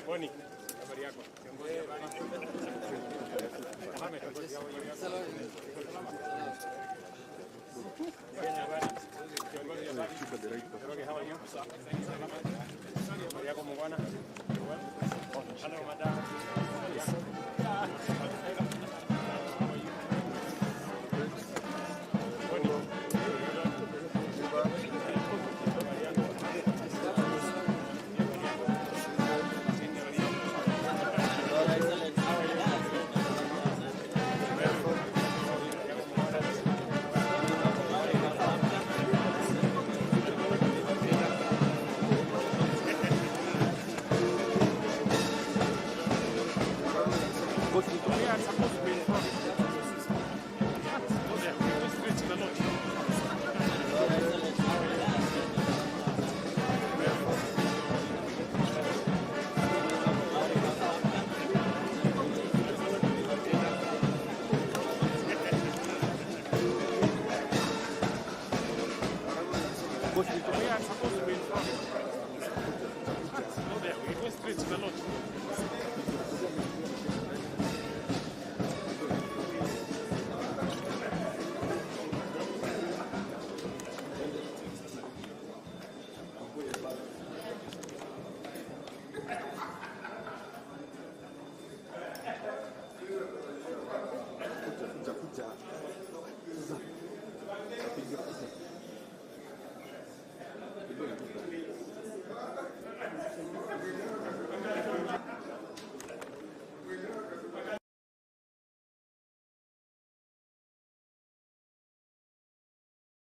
Morning. Habari yako? Kiongozi habari. Mohamed, kiongozi habari. Kiongozi habari. How are you? Habari yako mwana? Hello madam.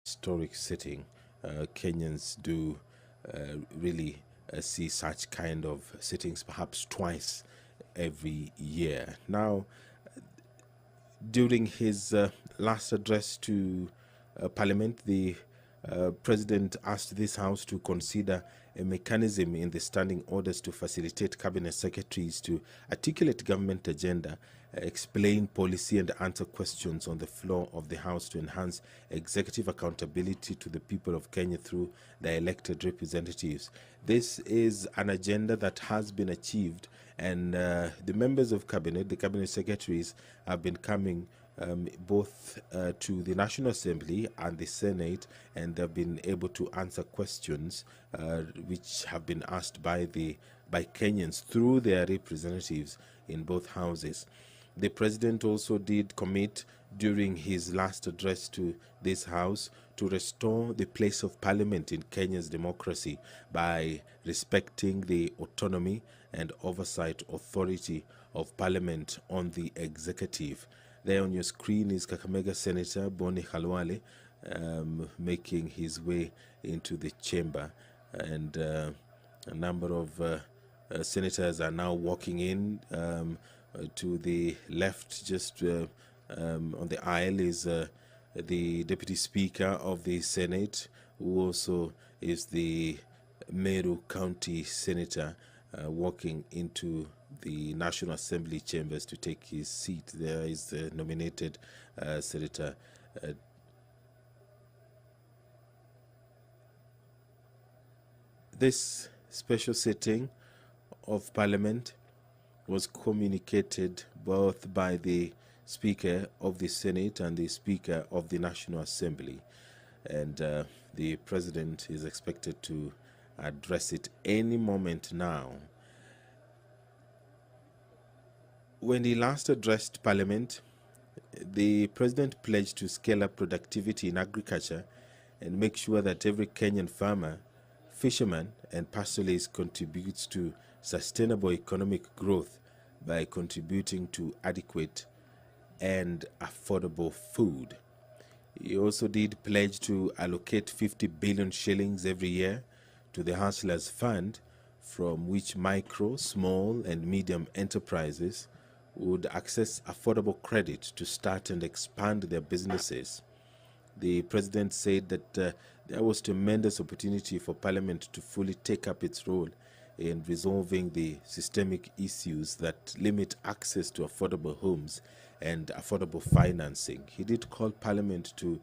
Historic sitting. Kenyans do really see such kind of sittings perhaps twice every year. Now, during his last address to Parliament, the President asked this House to consider a mechanism in the standing orders to facilitate cabinet secretaries to articulate government agenda, explain policy and answer questions on the floor of the House to enhance executive accountability to the people of Kenya through their elected representatives. This is an agenda that has been achieved, and the members of cabinet, the cabinet secretaries, have been coming both to the National Assembly and the Senate, and they've been able to answer questions which have been asked by Kenyans through their representatives in both houses. The President also did commit during his last address to this House to restore the place of Parliament in Kenya's democracy by respecting the autonomy and oversight authority of Parliament on the executive. There on your screen is Kakamega Senator Boni Khalwale making his way into the chamber, and a number of senators are now walking in. To the left, just on the aisle, is the Deputy Speaker of the Senate, who also is the Meru County Senator, walking into the National Assembly chambers to take his seat. There is the nominated Senator This special sitting of Parliament was communicated both by the Speaker of the Senate and the Speaker of the National Assembly, and the President is expected to address it any moment now. When he last addressed Parliament, the President pledged to scale up productivity in agriculture and make sure that every Kenyan farmer, fisherman and pastoralist contributes to sustainable economic growth by contributing to adequate and affordable food. He also did pledge to allocate 50 billion shillings every year to the Hustlers Fund, from which micro, small and medium enterprises would access affordable credit to start and expand their businesses. The president said that there was tremendous opportunity for Parliament to fully take up its role in resolving the systemic issues that limit access to affordable homes and affordable financing. He did call Parliament to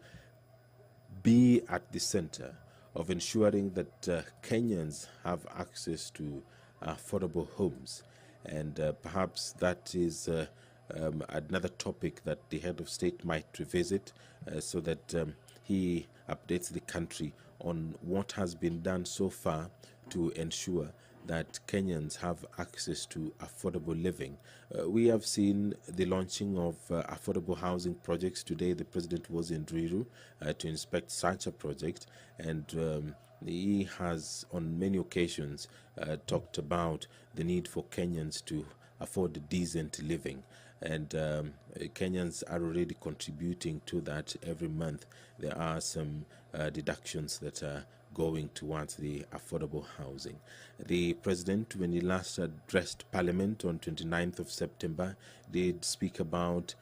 be at the center of ensuring that Kenyans have access to affordable homes. And perhaps that is another topic that the head of state might revisit so that he updates the country on what has been done so far to ensure that Kenyans have access to affordable living. We have seen the launching of affordable housing projects. Today, the president was in Ruto to inspect such a project, and he has on many occasions talked about the need for Kenyans to afford decent living. And Kenyans are already contributing to that every month. There are some deductions that are going towards the affordable housing. The president, when he last addressed Parliament on 29th of September, did speak about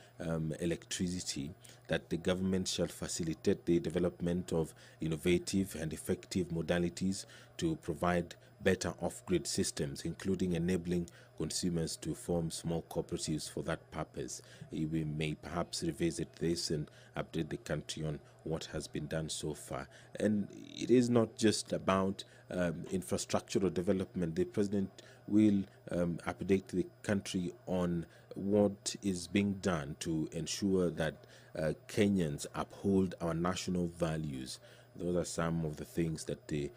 electricity, that the government shall facilitate the development of innovative and effective modalities to provide better off-grid systems, including enabling consumers to form small cooperatives for that purpose. We may perhaps revisit this and update the country on what has been done so far. And it is not just about infrastructural development. The president will update the country on what is being done to ensure that Kenyans uphold our national values. Those are some of the things that the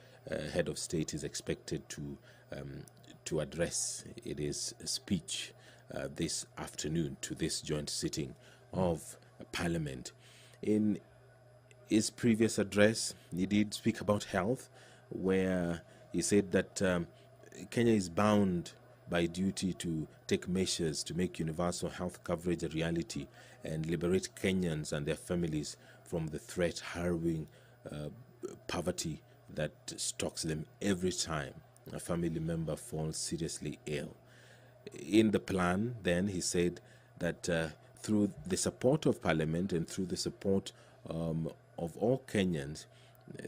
head of state is expected to address in his speech this afternoon to this joint sitting of Parliament. In his previous address, he did speak about health, where he said that Kenya is bound by duty to take measures to make universal health coverage a reality and liberate Kenyans and their families from the threat harrowing poverty that stalks them every time a family member falls seriously ill. In the plan, then, he said that through the support of Parliament and through the support of all Kenyans,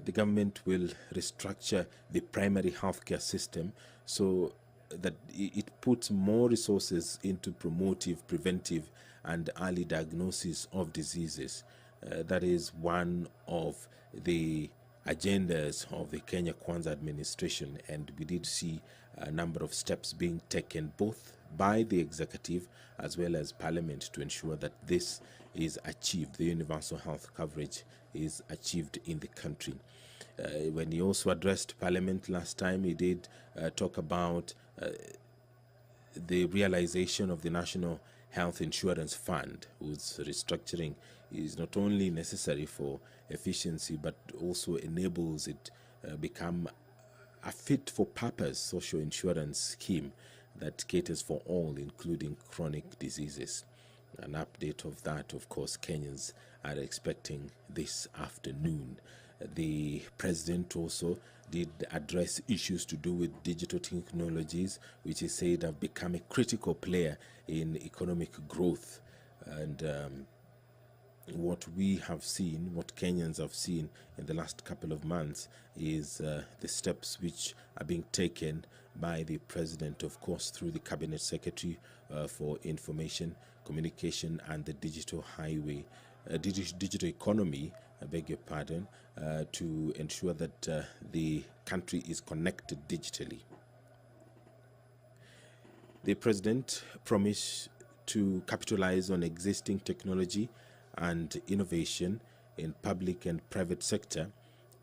the government will restructure the primary healthcare system so that it puts more resources into promotive, preventive, and early diagnosis of diseases. That is one of the agendas of the Kenya Kwanza administration, and we did see a number of steps being taken both by the executive as well as Parliament to ensure that this is achieved, the universal health coverage is achieved in the country. When he also addressed Parliament last time, he did talk about the realization of the National Health Insurance Fund, whose restructuring is not only necessary for efficiency but also enables it become a fit-for-purpose social insurance scheme that caters for all, including chronic diseases. An update of that, of course, Kenyans are expecting this afternoon. The president also did address issues to do with digital technologies, which he said have become a critical player in economic growth. And what we have seen, what Kenyans have seen in the last couple of months is the steps which are being taken by the president, of course, through the cabinet secretary for information, communication, and the digital highway, digital economy, I beg your pardon, to ensure that the country is connected digitally. The president promised to capitalize on existing technology and innovation in public and private sector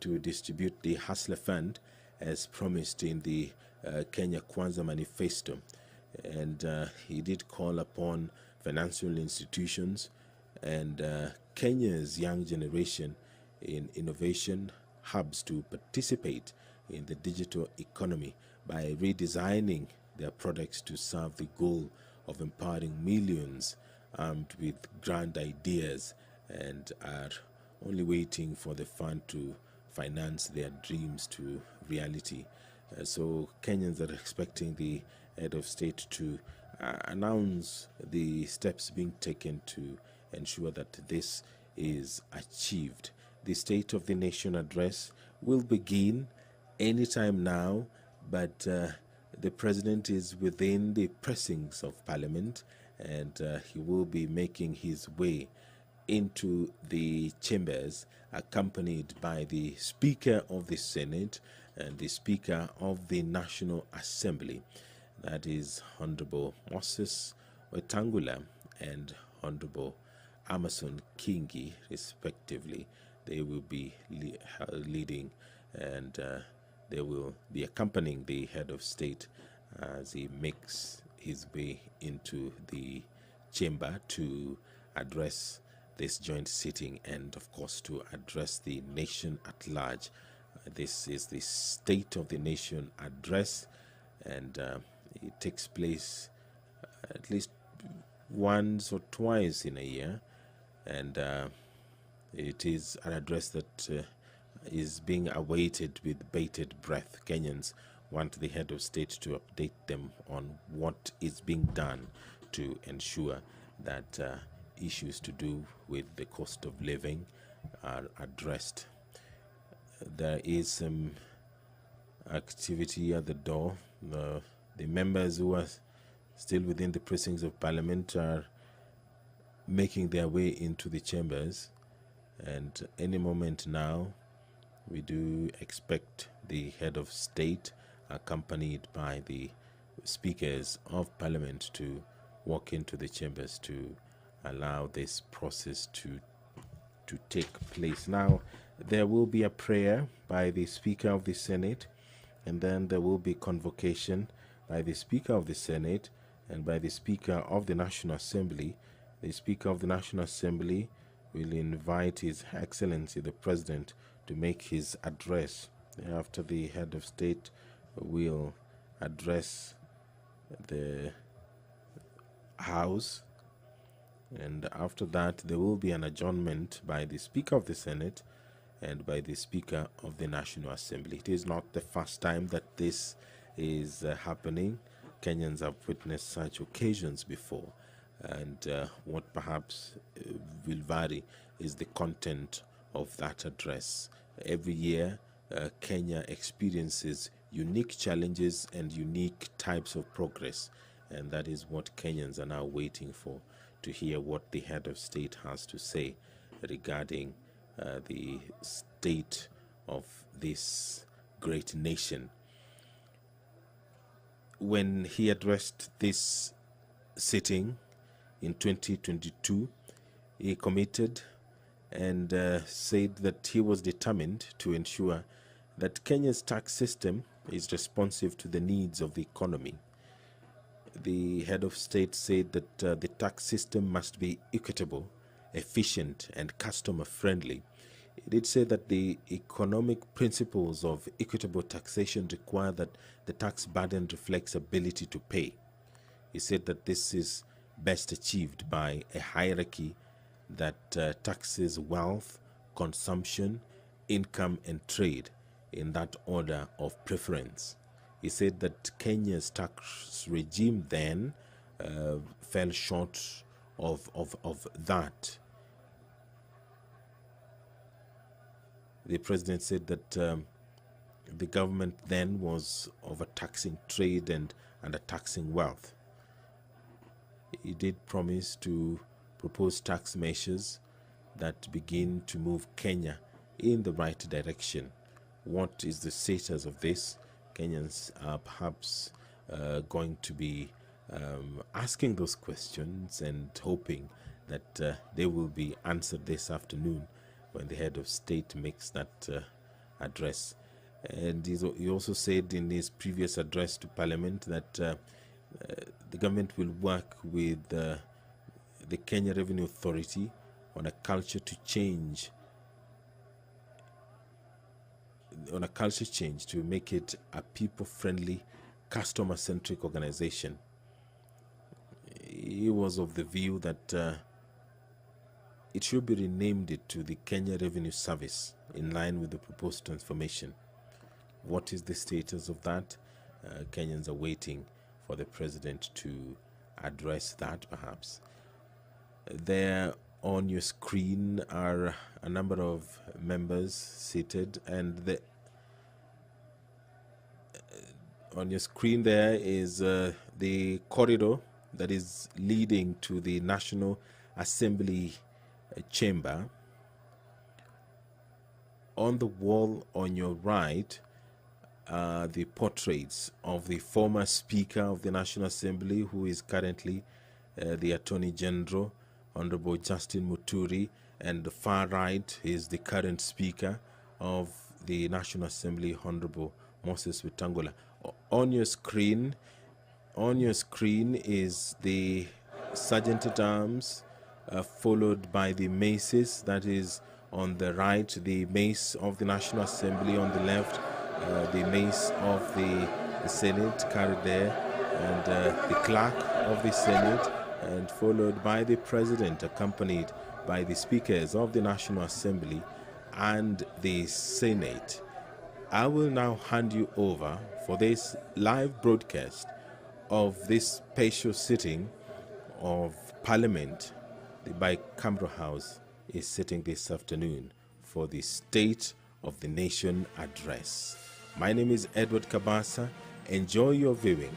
to distribute the Hustler Fund as promised in the Kenya Kwanza Manifesto. And he did call upon financial institutions and Kenya's young generation in innovation hubs to participate in the digital economy by redesigning their products to serve the goal of empowering millions armed with grand ideas and are only waiting for the fund to finance their dreams to reality. So Kenyans are expecting the head of state to announce the steps being taken to ensure that this is achieved. The State of the Nation address will begin anytime now, but the President is within the precincts of Parliament, and he will be making his way into the chambers, accompanied by the Speaker of the Senate and the Speaker of the National Assembly, that is Honorable Moses Wetangula and Honorable Amason Kingi, respectively. They will be leading, and they will be accompanying the head of state as he makes his way into the chamber to address this joint sitting and, of course, to address the nation at large. This is the State of the Nation address, and it takes place at least once or twice in a year, and it is an address that is being awaited with bated breath. Kenyans want the head of state to update them on what is being done to ensure that issues to do with the cost of living are addressed. There is some activity at the door. The members who are still within the precincts of Parliament are making their way into the chambers, and any moment now we do expect the head of state, accompanied by the speakers of Parliament, to walk into the chambers to allow this process to take place. Now, there will be a prayer by the Speaker of the Senate, and then there will be convocation by the Speaker of the Senate and by the Speaker of the National Assembly. The Speaker of the National Assembly will invite His Excellency the President to make his address. After, the head of state will address the House, and after that there will be an adjournment by the Speaker of the Senate and by the Speaker of the National Assembly. It is not the first time that this is happening. Kenyans have witnessed such occasions before, and what perhaps will vary is the content of that address. Every year, Kenya experiences unique challenges and unique types of progress, and that is what Kenyans are now waiting for, to hear what the head of state has to say regarding the state of this great nation. When he addressed this sitting in 2022, he committed and said that he was determined to ensure that Kenya's tax system is responsive to the needs of the economy. The head of state said that the tax system must be equitable, efficient, and customer-friendly. He did say that the economic principles of equitable taxation require that the tax burden reflects ability to pay. He said that this is best achieved by a hierarchy that taxes wealth, consumption, income, and trade in that order of preference. He said that Kenya's tax regime then fell short of that. The president said that the government then was overtaxing trade and undertaxing wealth. He did promise to propose tax measures that begin to move Kenya in the right direction. What is the status of this? Kenyans are perhaps going to be asking those questions and hoping that they will be answered this afternoon when the head of state makes that address. And he also said in his previous address to Parliament that the government will work with the Kenya Revenue Authority on a culture change to make it a people-friendly, customer-centric organization. He was of the view that it should be renamed to the Kenya Revenue Service in line with the proposed transformation. What is the status of that? Kenyans are waiting for the president to address that perhaps. There on your screen are a number of members seated, and on your screen there is the corridor that is leading to the National Assembly chamber. On the wall on your right are the portraits of the former Speaker of the National Assembly, who is currently the Attorney General, Honorable Justin Muturi, and the far right is the current Speaker of the National Assembly, Honorable Moses Wetangula. On your screen is the Sergeant at Arms, followed by the maces. That is on the right, the mace of the National Assembly; on the left, the mace of the Senate carried there, and the clerk of the Senate, and followed by the President, accompanied by the speakers of the National Assembly and the Senate. I will now hand you over for this live broadcast of this special sitting of Parliament. The bicameral House is sitting this afternoon for the State of the Nation address. My name is Edward Kabasa. Enjoy your viewing.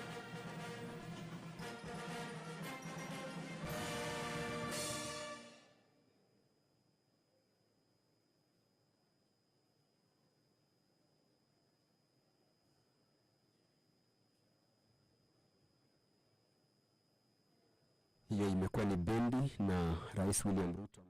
Hiyo imekuwa ni bendi na Rais William Ruto.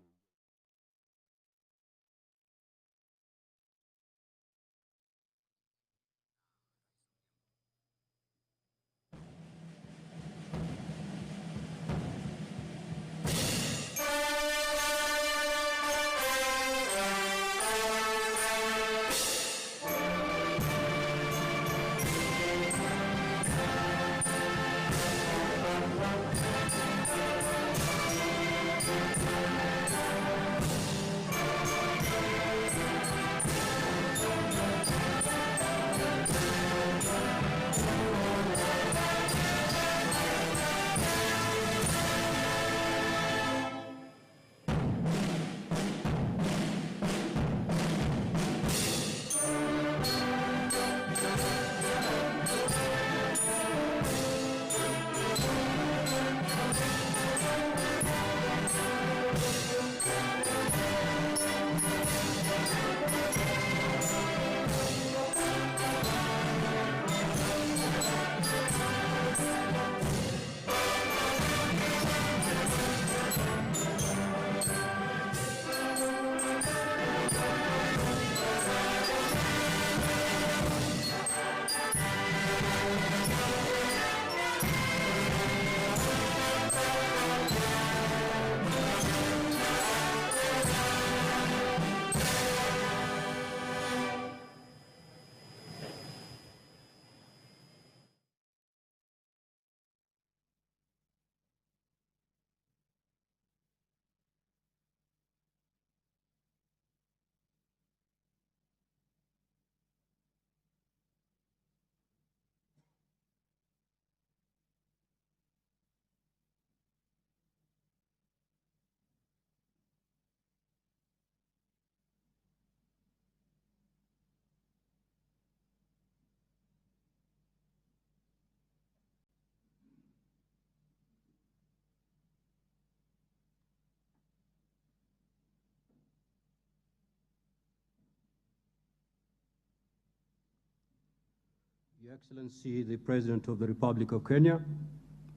Your Excellency, the President of the Republic of Kenya,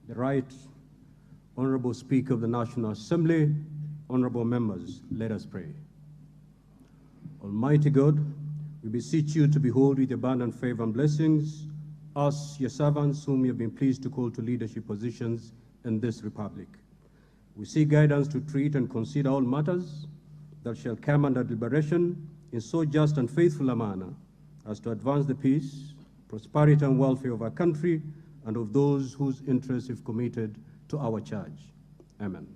the Right Honorable Speaker of the National Assembly, honorable members, let us pray. Almighty God, we beseech you to behold with abundant favor and blessings us, your servants, whom you have been pleased to call to leadership positions in this republic. We seek guidance to treat and consider all matters that shall come under deliberation in so just and faithful a manner as to advance the peace, prosperity, and welfare of our country and of those whose interests we've committed to our charge. Amen.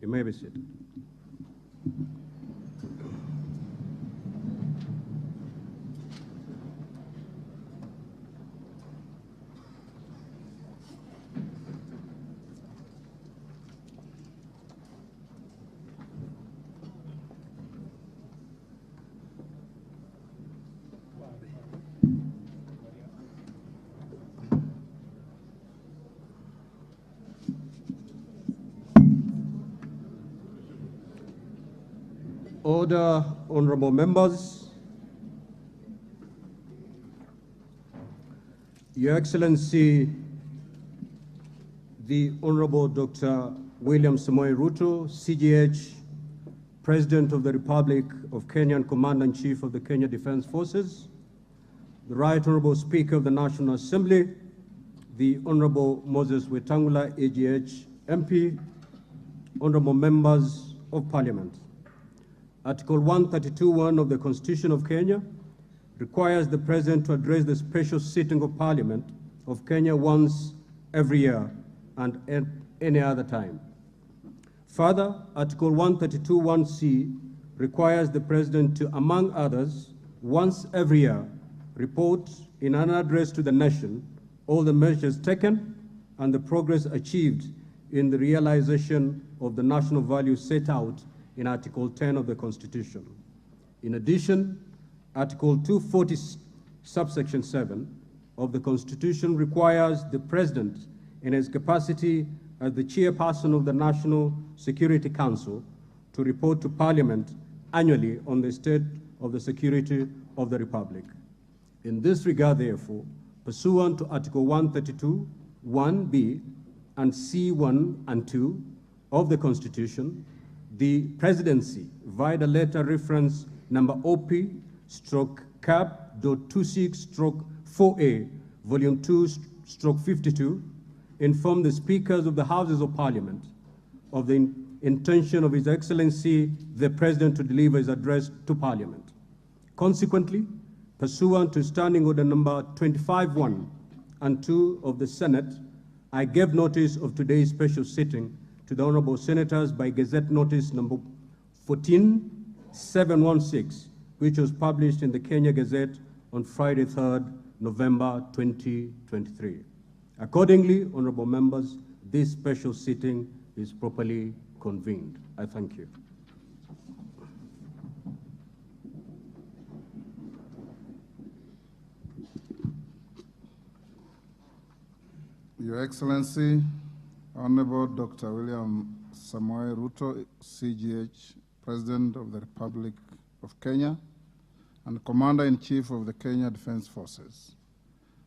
You may be seated. Order, honorable members. Your Excellency, the Honorable Dr. William Samoei Ruto, CGH, President of the Republic of Kenya and Commander-in-Chief of the Kenya Defense Forces, the Right Honorable Speaker of the National Assembly, the Honorable Moses Wetangula, AGH, MP, honorable members of Parliament. Article 132(1) of the Constitution of Kenya requires the President to address the special sitting of Parliament of Kenya once every year and at any other time. Further, Article 132(1)(c) requires the President to, among others, once every year, report in an address to the nation all the measures taken and the progress achieved in the realization of the national values set out in Article 10 of the Constitution. In addition, Article 240, subsection 7 of the Constitution requires the President, in his capacity as the chairperson of the National Security Council, to report to Parliament annually on the state of the security of the Republic. In this regard, therefore, pursuant to Article 132(1)(b) and C1 and 2 of the Constitution, the Presidency, via the letter reference number OP/CAP.26/4A, Volume 2/52, informed the Speakers of the Houses of Parliament of the intention of His Excellency, the President, to deliver his address to Parliament. Consequently, pursuant to Standing Order number 25(1) and 2 of the Senate, I gave notice of today's special sitting to the Honorable Senators by Gazette Notice number 14716, which was published in the Kenya Gazette on Friday, 3rd November 2023. Accordingly, honorable members, this special sitting is properly convened. I thank you. Your Excellency, Honorable Dr. William Samoei Ruto, CGH, President of the Republic of Kenya and Commander-in-Chief of the Kenya Defense Forces,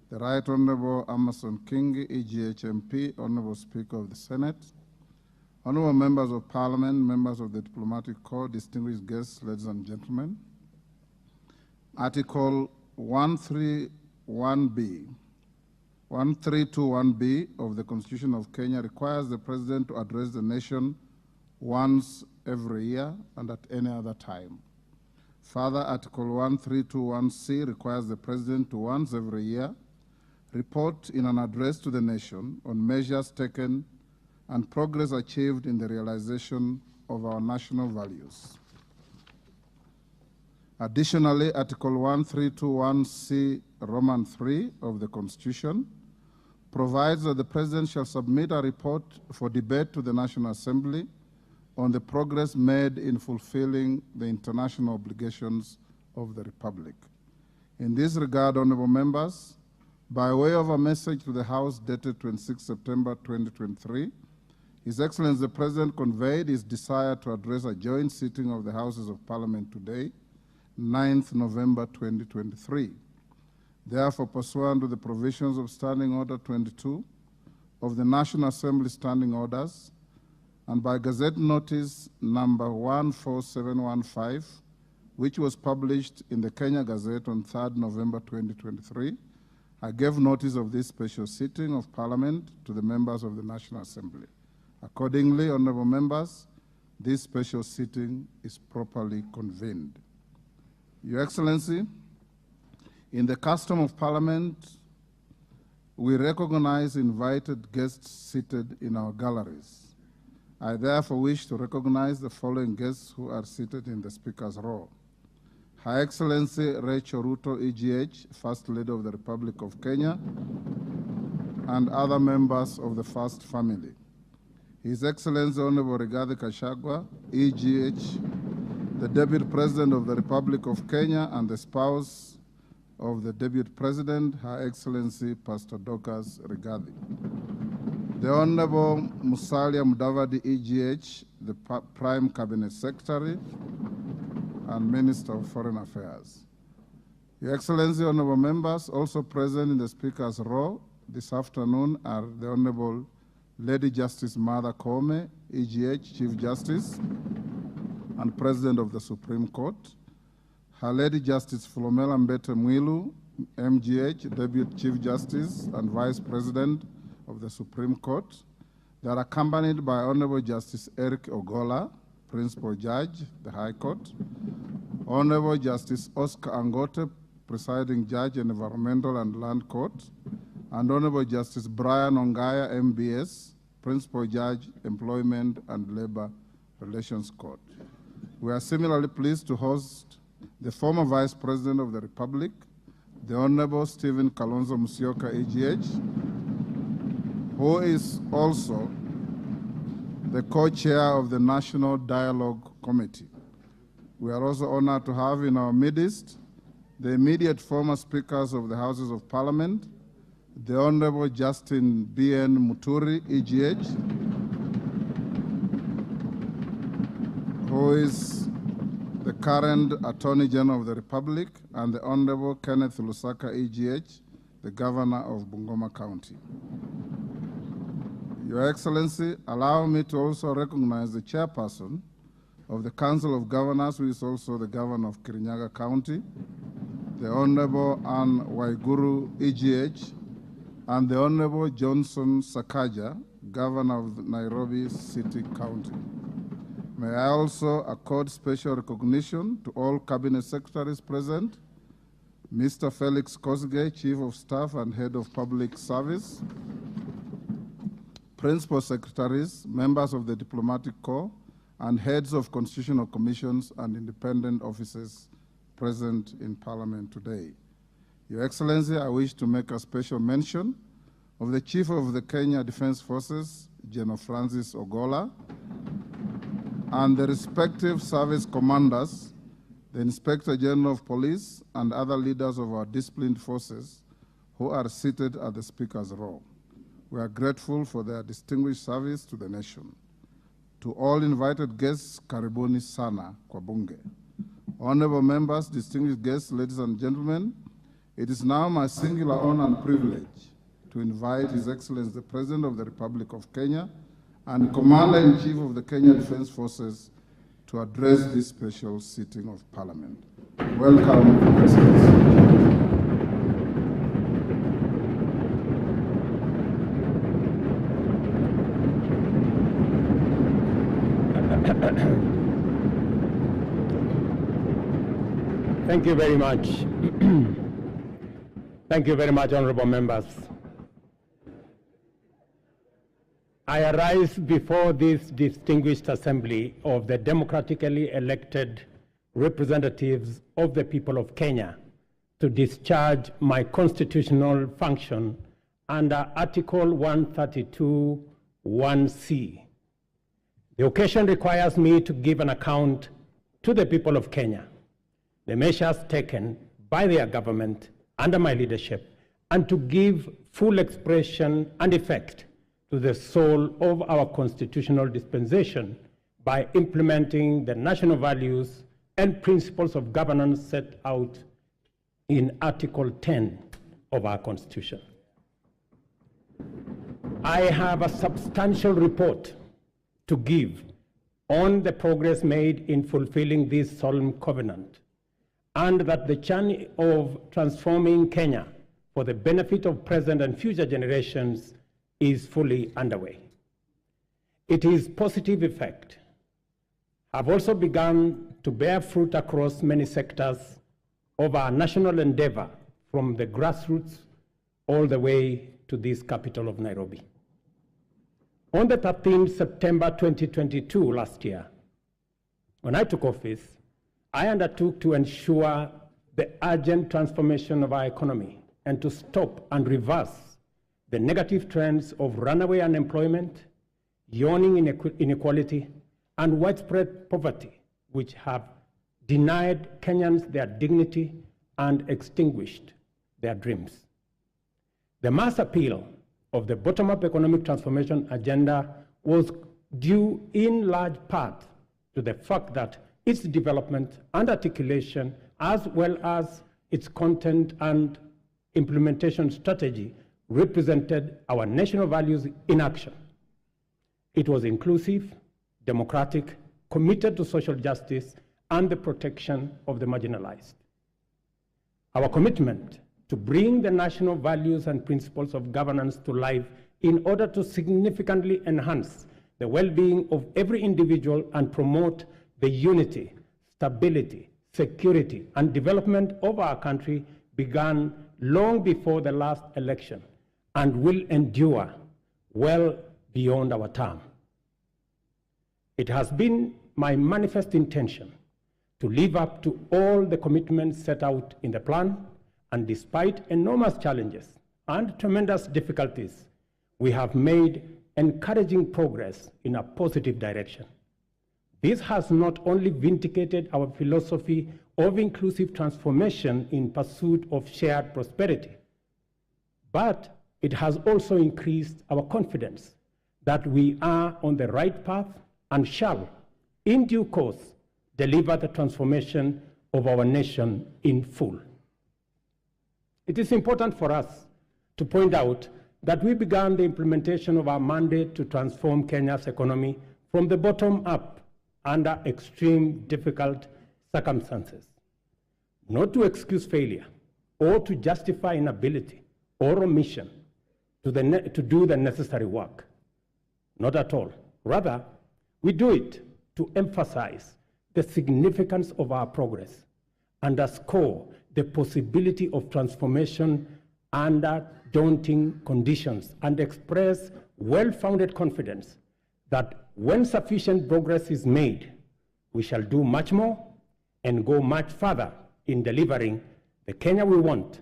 the Right Honorable Amason Kingi, EGH MP, Honorable Speaker of the Senate, Honorable Members of Parliament, members of the Diplomatic Corps, distinguished guests, ladies and gentlemen. Article 131(b) of the Constitution of Kenya requires the President to address the nation once every year and at any other time. Further, Article 132(1)(c) requires the President to once every year report in an address to the nation on measures taken and progress achieved in the realization of our national values. Additionally, Article 132(1)(c) Roman 3 of the Constitution provides that the President shall submit a report for debate to the National Assembly on the progress made in fulfilling the international obligations of the Republic. In this regard, honorable members, by way of a message to the House dated 26 September 2023, His Excellency the President conveyed his desire to address a joint sitting of the Houses of Parliament today, 9th November 2023. Therefore, pursuant to the provisions of Standing Order 22 of the National Assembly Standing Orders, and by Gazette Notice number 14715, which was published in the Kenya Gazette on 3rd November 2023, I gave notice of this special sitting of Parliament to the members of the National Assembly. Accordingly, honorable members, this special sitting is properly convened. Your Excellency, in the custom of Parliament, we recognize invited guests seated in our galleries. I therefore wish to recognize the following guests who are seated in the Speaker's row. Her Excellency Rachel Ruto, EGH, First Lady of the Republic of Kenya, and other members of the First Family. His Excellency Honorable Rigathi Gachagua, EGH, the Deputy President of the Republic of Kenya and the spouse of the Deputy President, Her Excellency Pastor Dorcas Rigathi. The Honorable Musalia Mudavadi, EGH, the Prime Cabinet Secretary. and Minister of Foreign Affairs. Your Excellency, honorable members, also present in the Speaker's row this afternoon are the Honorable Lady Justice Martha Koome, EGH Chief Justice and President of the Supreme Court, Her Lady Justice Philomena Mbete Mwilu, MGH, Deputy Chief Justice and Vice President of the Supreme Court. They are accompanied by Honorable Justice Eric Ogola, Principal Judge, the High Court, Honorable Justice Oscar Angote, Presiding Judge in Environmental and Land Court, and Honorable Justice Brian Ongaya, MBS, Principal Judge, Employment and Labor Relations Court. We are similarly pleased to host the former Vice President of the Republic, the Honorable Stephen Kalonzo Musyoka, EGH, who is also the co-chair of the National Dialogue Committee. We are also honored to have in our midst the immediate former speakers of the Houses of Parliament, the Honorable Justin B.N. Muturi, EGH, who is the current Attorney General of the Republic, and the Honorable Kenneth Lusaka, EGH, the Governor of Bungoma County. Your Excellency, allow me to also recognize the chairperson of the Council of Governors, who is also the Governor of Kirinyaga County, the Honorable Anne Waiguru, EGH, and the Honorable Johnson Sakaja, Governor of Nairobi City County. May I also accord special recognition to all Cabinet Secretaries present, Mr. Felix Kosgei, Chief of Staff and Head of Public Service, Principal Secretaries, members of the Diplomatic Corps, and heads of constitutional commissions and independent offices present in Parliament today. Your Excellency, I wish to make a special mention of the Chief of the Kenya Defense Forces, General Francis Ogola, and the respective service commanders, the Inspector General of Police, and other leaders of our disciplined forces who are seated at the Speaker's row. We are grateful for their distinguished service to the nation. To all invited guests, karibuni sana kwa bunge. Honorable members, distinguished guests, ladies and gentlemen, it is now my singular honor and privilege to invite His Excellency the President of the Republic of Kenya and Commander-in-Chief of the Kenya Defense Forces to address this special sitting of Parliament. Welcome, Your Excellency. Thank you very much. Thank you very much, honorable members. I arise before this distinguished assembly of the democratically elected representatives of the people of Kenya to discharge my constitutional function under Article 132(1)(c). The occasion requires me to give an account to the people of Kenya, the measures taken by their government under my leadership, and to give full expression and effect to the soul of our constitutional dispensation by implementing the national values and principles of governance set out in Article 10 of our Constitution. I have a substantial report to give on the progress made in fulfilling this solemn covenant, and that the journey of transforming Kenya for the benefit of present and future generations is fully underway. Its positive effect have also begun to bear fruit across many sectors of our national endeavor, from the grassroots all the way to this capital of Nairobi. On the 13th September 2022, last year, when I took office, I undertook to ensure the urgent transformation of our economy and to stop and reverse the negative trends of runaway unemployment, yawning inequality, and widespread poverty, which have denied Kenyans their dignity and extinguished their dreams. The mass appeal of the bottom-up economic transformation agenda was due in large part to the fact that its development and articulation, as well as its content and implementation strategy, represented our national values in action. It was inclusive, democratic, committed to social justice and the protection of the marginalized. Our commitment to bring the national values and principles of governance to life in order to significantly enhance the well-being of every individual and promote the unity, stability, security, and development of our country began long before the last election and will endure well beyond our term. It has been my manifest intention to live up to all the commitments set out in the plan, and despite enormous challenges and tremendous difficulties, we have made encouraging progress in a positive direction. This has not only vindicated our philosophy of inclusive transformation in pursuit of shared prosperity, but it has also increased our confidence that we are on the right path and shall, in due course, deliver the transformation of our nation in full. It is important for us to point out that we began the implementation of our mandate to transform Kenya's economy from the bottom up under extreme difficult circumstances, not to excuse failure or to justify inability or omission to do the necessary work. Not at all. Rather, we do it to emphasize the significance of our progress, underscore the possibility of transformation under daunting conditions, and express well-founded confidence that when sufficient progress is made, we shall do much more and go much further in delivering the Kenya we want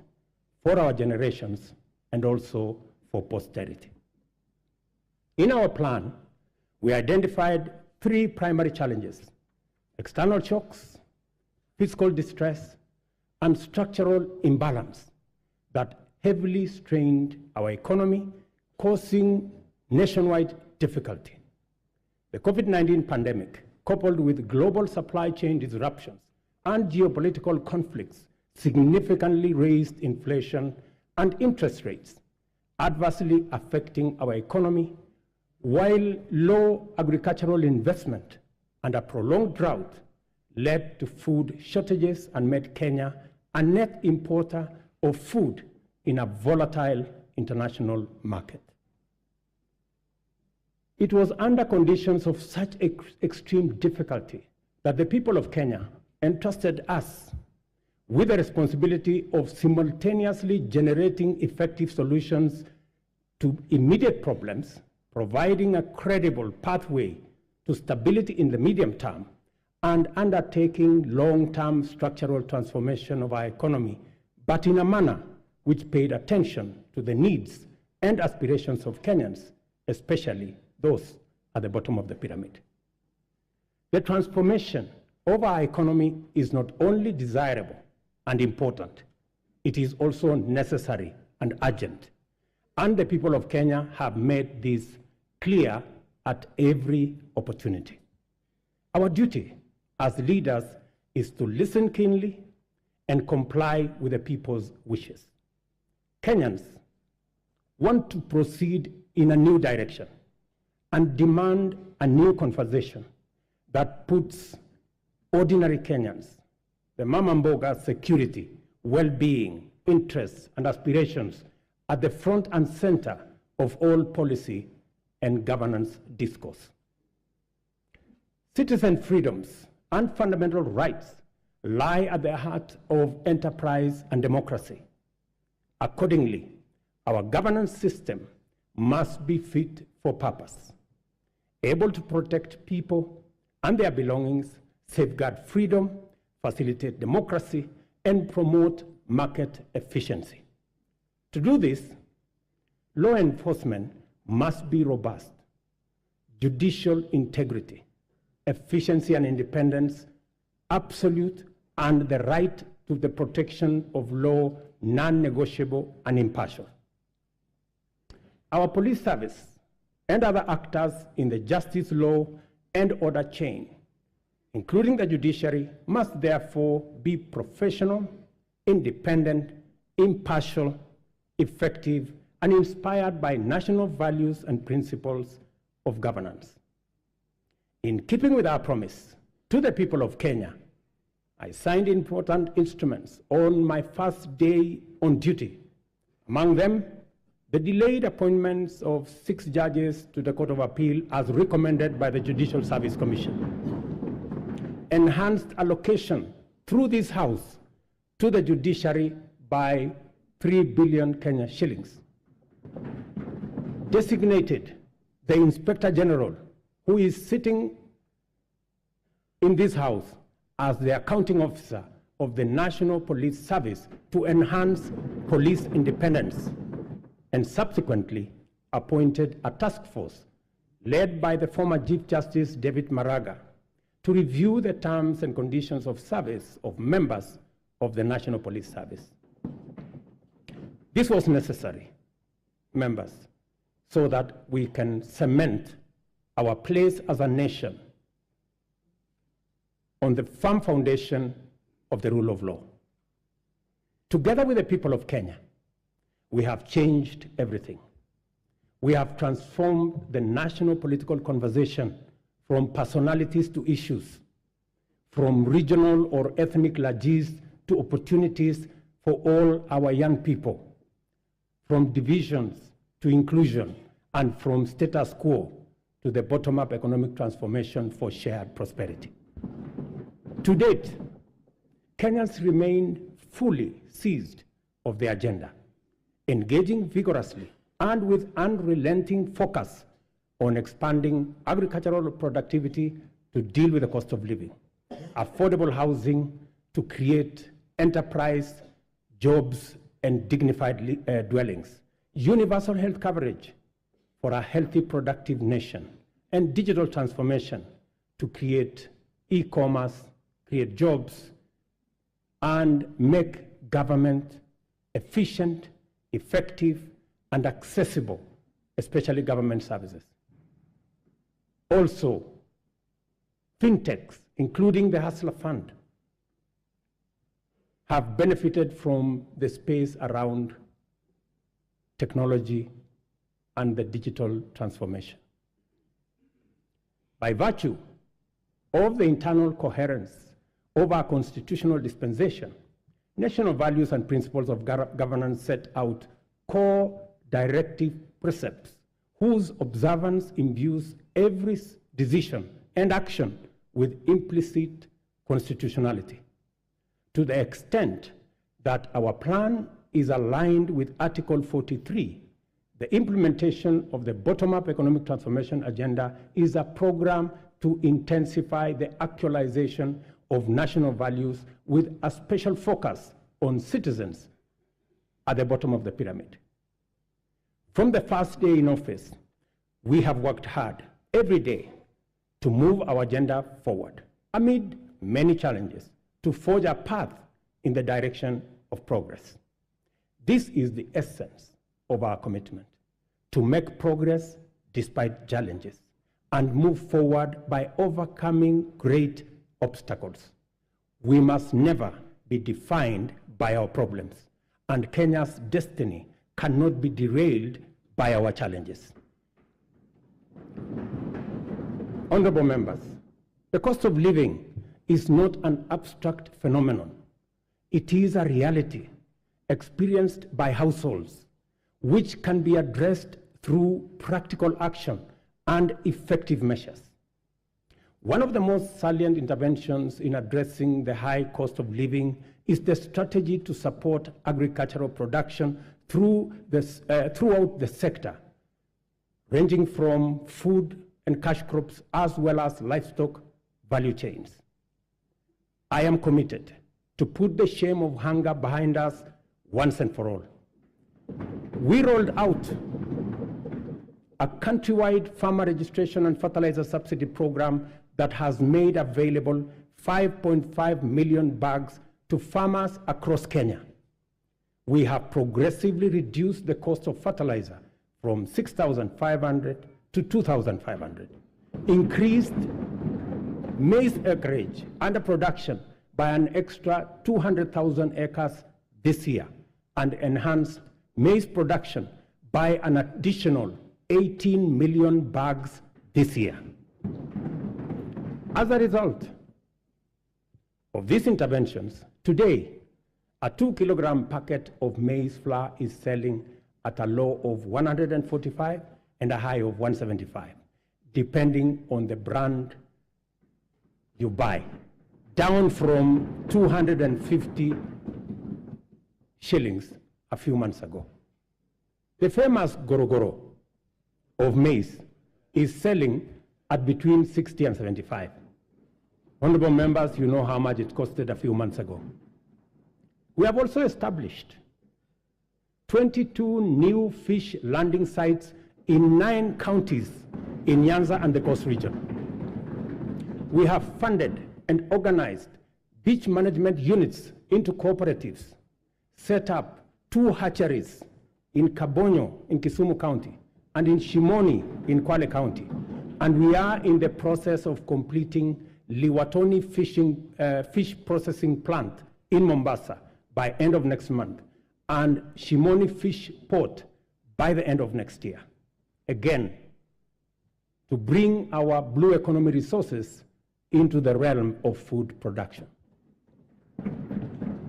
for our generations and also for posterity. In our plan, we identified 3 primary challenges: external shocks, fiscal distress, and structural imbalance that heavily strained our economy, causing nationwide difficulty. The COVID-19 pandemic, coupled with global supply chain disruptions and geopolitical conflicts, significantly raised inflation and interest rates, adversely affecting our economy, while low agricultural investment and a prolonged drought led to food shortages and made Kenya a net importer of food in a volatile international market. It was under conditions of such extreme difficulty that the people of Kenya entrusted us with the responsibility of simultaneously generating effective solutions to immediate problems, providing a credible pathway to stability in the medium term, and undertaking long-term structural transformation of our economy, but in a manner which paid attention to the needs and aspirations of Kenyans, especially those at the bottom of the pyramid. The transformation of our economy is not only desirable and important, it is also necessary and urgent. And the people of Kenya have made this clear at every opportunity. Our duty as leaders is to listen keenly and comply with the people's wishes. Kenyans want to proceed in a new direction and demand a new conversation that puts ordinary Kenyans, the mama mboga's security, well-being, interests, and aspirations at the front and center of all policy and governance discourse. Citizen freedoms and fundamental rights lie at the heart of enterprise and democracy. Accordingly, our governance system must be fit for purpose, able to protect people and their belongings, safeguard freedom, facilitate democracy, and promote market efficiency. To do this, law enforcement must be robust, judicial integrity, efficiency and independence, absolute, and the right to the protection of law non-negotiable and impartial. Our police service and other actors in the justice, law, and order chain, including the judiciary, must therefore be professional, independent, impartial, effective, and inspired by national values and principles of governance. In keeping with our promise to the people of Kenya, I signed important instruments on my first day on duty. Among them, the delayed appointments of 6 judges to the Court of Appeal as recommended by the Judicial Service Commission. Enhanced allocation through this House to the judiciary by 3 billion Kenya shillings. Designated the Inspector General, who is sitting in this House as the accounting officer of the National Police Service to enhance police independence, and subsequently appointed a task force led by the former Chief Justice David Maraga to review the terms and conditions of service of members of the National Police Service. This was necessary, members, so that we can cement our place as a nation on the firm foundation of the rule of law. Together with the people of Kenya, we have changed everything. We have transformed the national political conversation from personalities to issues, from regional or ethnic largesse to opportunities for all our young people, from divisions to inclusion, and from status quo to the bottom-up economic transformation for shared prosperity. To date, Kenyans remain fully seized of the agenda, engaging vigorously and with unrelenting focus on expanding agricultural productivity to deal with the cost of living, affordable housing to create enterprise, jobs, and dignified dwellings, universal health coverage for a healthy, productive nation, and digital transformation to create e-commerce, create jobs, and make government efficient, effective, and accessible, especially government services. Also, fintechs, including the Hustler Fund, have benefited from the space around technology and the digital transformation. By virtue of the internal coherence of our constitutional dispensation, national values and principles of governance set out core directive precepts whose observance imbues every decision and action with implicit constitutionality. To the extent that our plan is aligned with Article 43, the implementation of the bottom-up economic transformation agenda is a program to intensify the actualization of national values with a special focus on citizens at the bottom of the pyramid. From the first day in office, we have worked hard every day to move our agenda forward amid many challenges to forge a path in the direction of progress. This is the essence of our commitment, to make progress despite challenges and move forward by overcoming great obstacles. We must never be defined by our problems, and Kenya's destiny cannot be derailed by our challenges. Honorable members, the cost of living is not an abstract phenomenon. It is a reality experienced by households, which can be addressed through practical action and effective measures. One of the most salient interventions in addressing the high cost of living is the strategy to support agricultural production throughout the sector, ranging from food and cash crops as well as livestock value chains. I am committed to put the shame of hunger behind us once and for all. We rolled out a countrywide farmer registration and fertilizer subsidy program that has made available 5.5 million bags to farmers across Kenya. We have progressively reduced the cost of fertilizer from 6,500 to 2,500, increased maize acreage under production by an extra 200,000 acres this year, and enhance maize production by an additional 18 million bags this year. As a result of these interventions, today, a 2-kilogram packet of maize flour is selling at a low of 145 and a high of 175, depending on the brand you buy, down from 250 shillings a few months ago. The famous Gorogoro of maize is selling at between 60 and 75. Honorable members, you know how much it costed a few months ago. We have also established 22 new fish landing sites in 9 counties in Nyanza and the Coast region. We have funded and organized beach management units into cooperatives, set up 2 hatcheries in Kabonyo in Kisumu County and in Shimoni in Kwale County. And we are in the process of completing Liwatoni fish processing plant in Mombasa by end of next month, and Shimoni Fish Port by the end of next year. Again, to bring our blue economy resources into the realm of food production.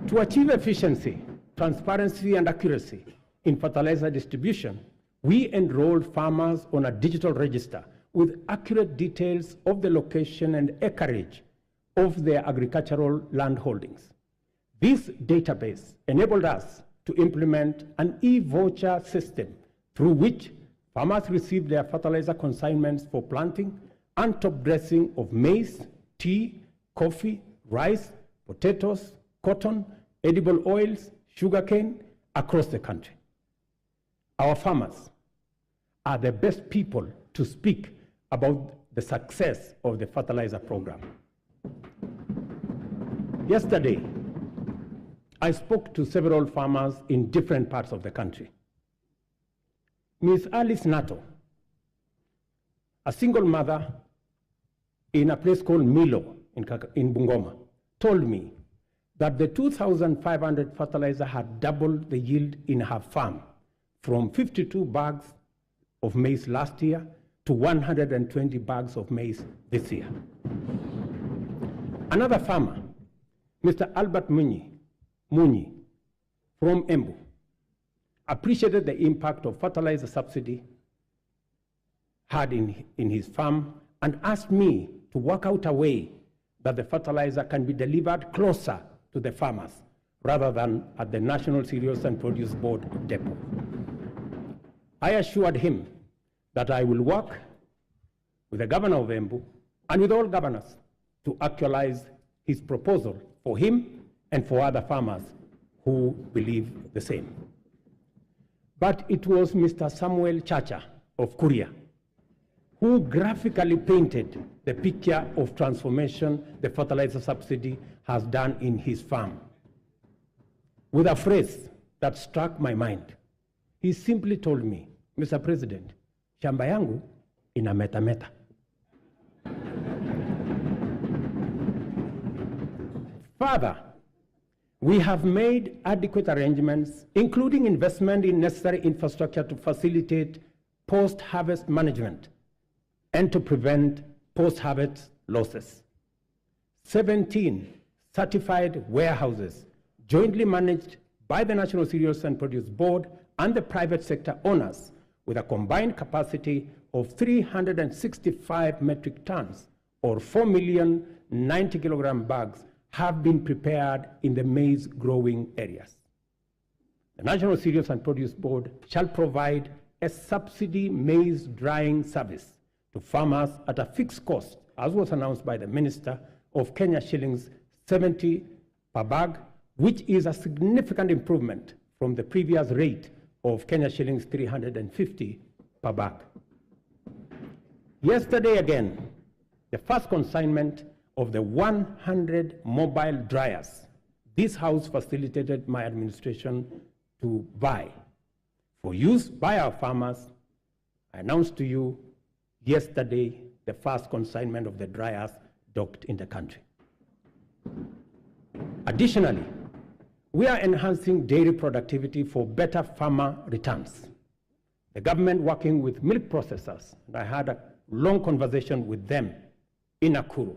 To achieve efficiency, transparency, and accuracy in fertilizer distribution, we enrolled farmers on a digital register with accurate details of the location and acreage of their agricultural land holdings. This database enabled us to implement an e-voucher system through which farmers receive their fertilizer consignments for planting and top dressing of maize, tea, coffee, rice, potatoes, cotton, edible oils, sugarcane across the country. Our farmers are the best people to speak about the success of the fertilizer program. Yesterday, I spoke to several farmers in different parts of the country. Ms. Alice Nato, a single mother in a place called Milo in Bungoma, told me that the 2,500 fertilizer had doubled the yield in her farm from 52 bags of maize last year to 120 bags of maize this year. Another farmer, Mr. Albert Munyi from Embu, appreciated the impact of fertilizer subsidy had in his farm and asked me to work out a way that the fertilizer can be delivered closer to the farmers rather than at the National Cereals and Produce Board depot. I assured him that I will work with the governor of Embu and with all governors to actualize his proposal for him and for other farmers who believe the same. But it was Mr. Samuel Chacha of Kuria who graphically painted the picture of transformation the fertilizer subsidy has done in his farm with a phrase that struck my mind. He simply told me, Mr. President, shamba yangu ina meta. Further, we have made adequate arrangements, including investment in necessary infrastructure to facilitate post-harvest management and to prevent post-harvest losses. 17 certified warehouses jointly managed by the National Cereals and Produce Board and the private sector owners with a combined capacity of 365 metric tons or 4,090,000 kilogram bags have been prepared in the maize growing areas. The National Cereals and Produce Board shall provide a subsidy maize drying service to farmers at a fixed cost, as was announced by the Minister, of Kenya shillings 70 per bag, which is a significant improvement from the previous rate of Kenya shillings 350 per bag. Yesterday again, the first consignment of the 100 mobile dryers this House facilitated my administration to buy for use by our farmers. I announced to you yesterday the first consignment of the dryers docked in the country. Additionally, we are enhancing dairy productivity for better farmer returns. The government, working with milk processors, and I had a long conversation with them in Nakuru,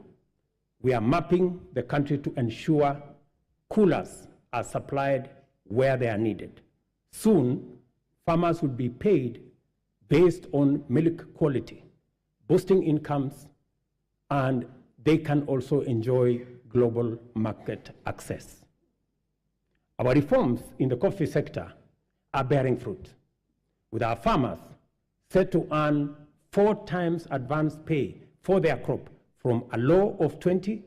we are mapping the country to ensure coolers are supplied where they are needed. Soon, farmers will be paid based on milk quality, boosting incomes, and they can also enjoy global market access. Our reforms in the coffee sector are bearing fruit, with our farmers set to earn 4 times advance pay for their crop, from a low of 20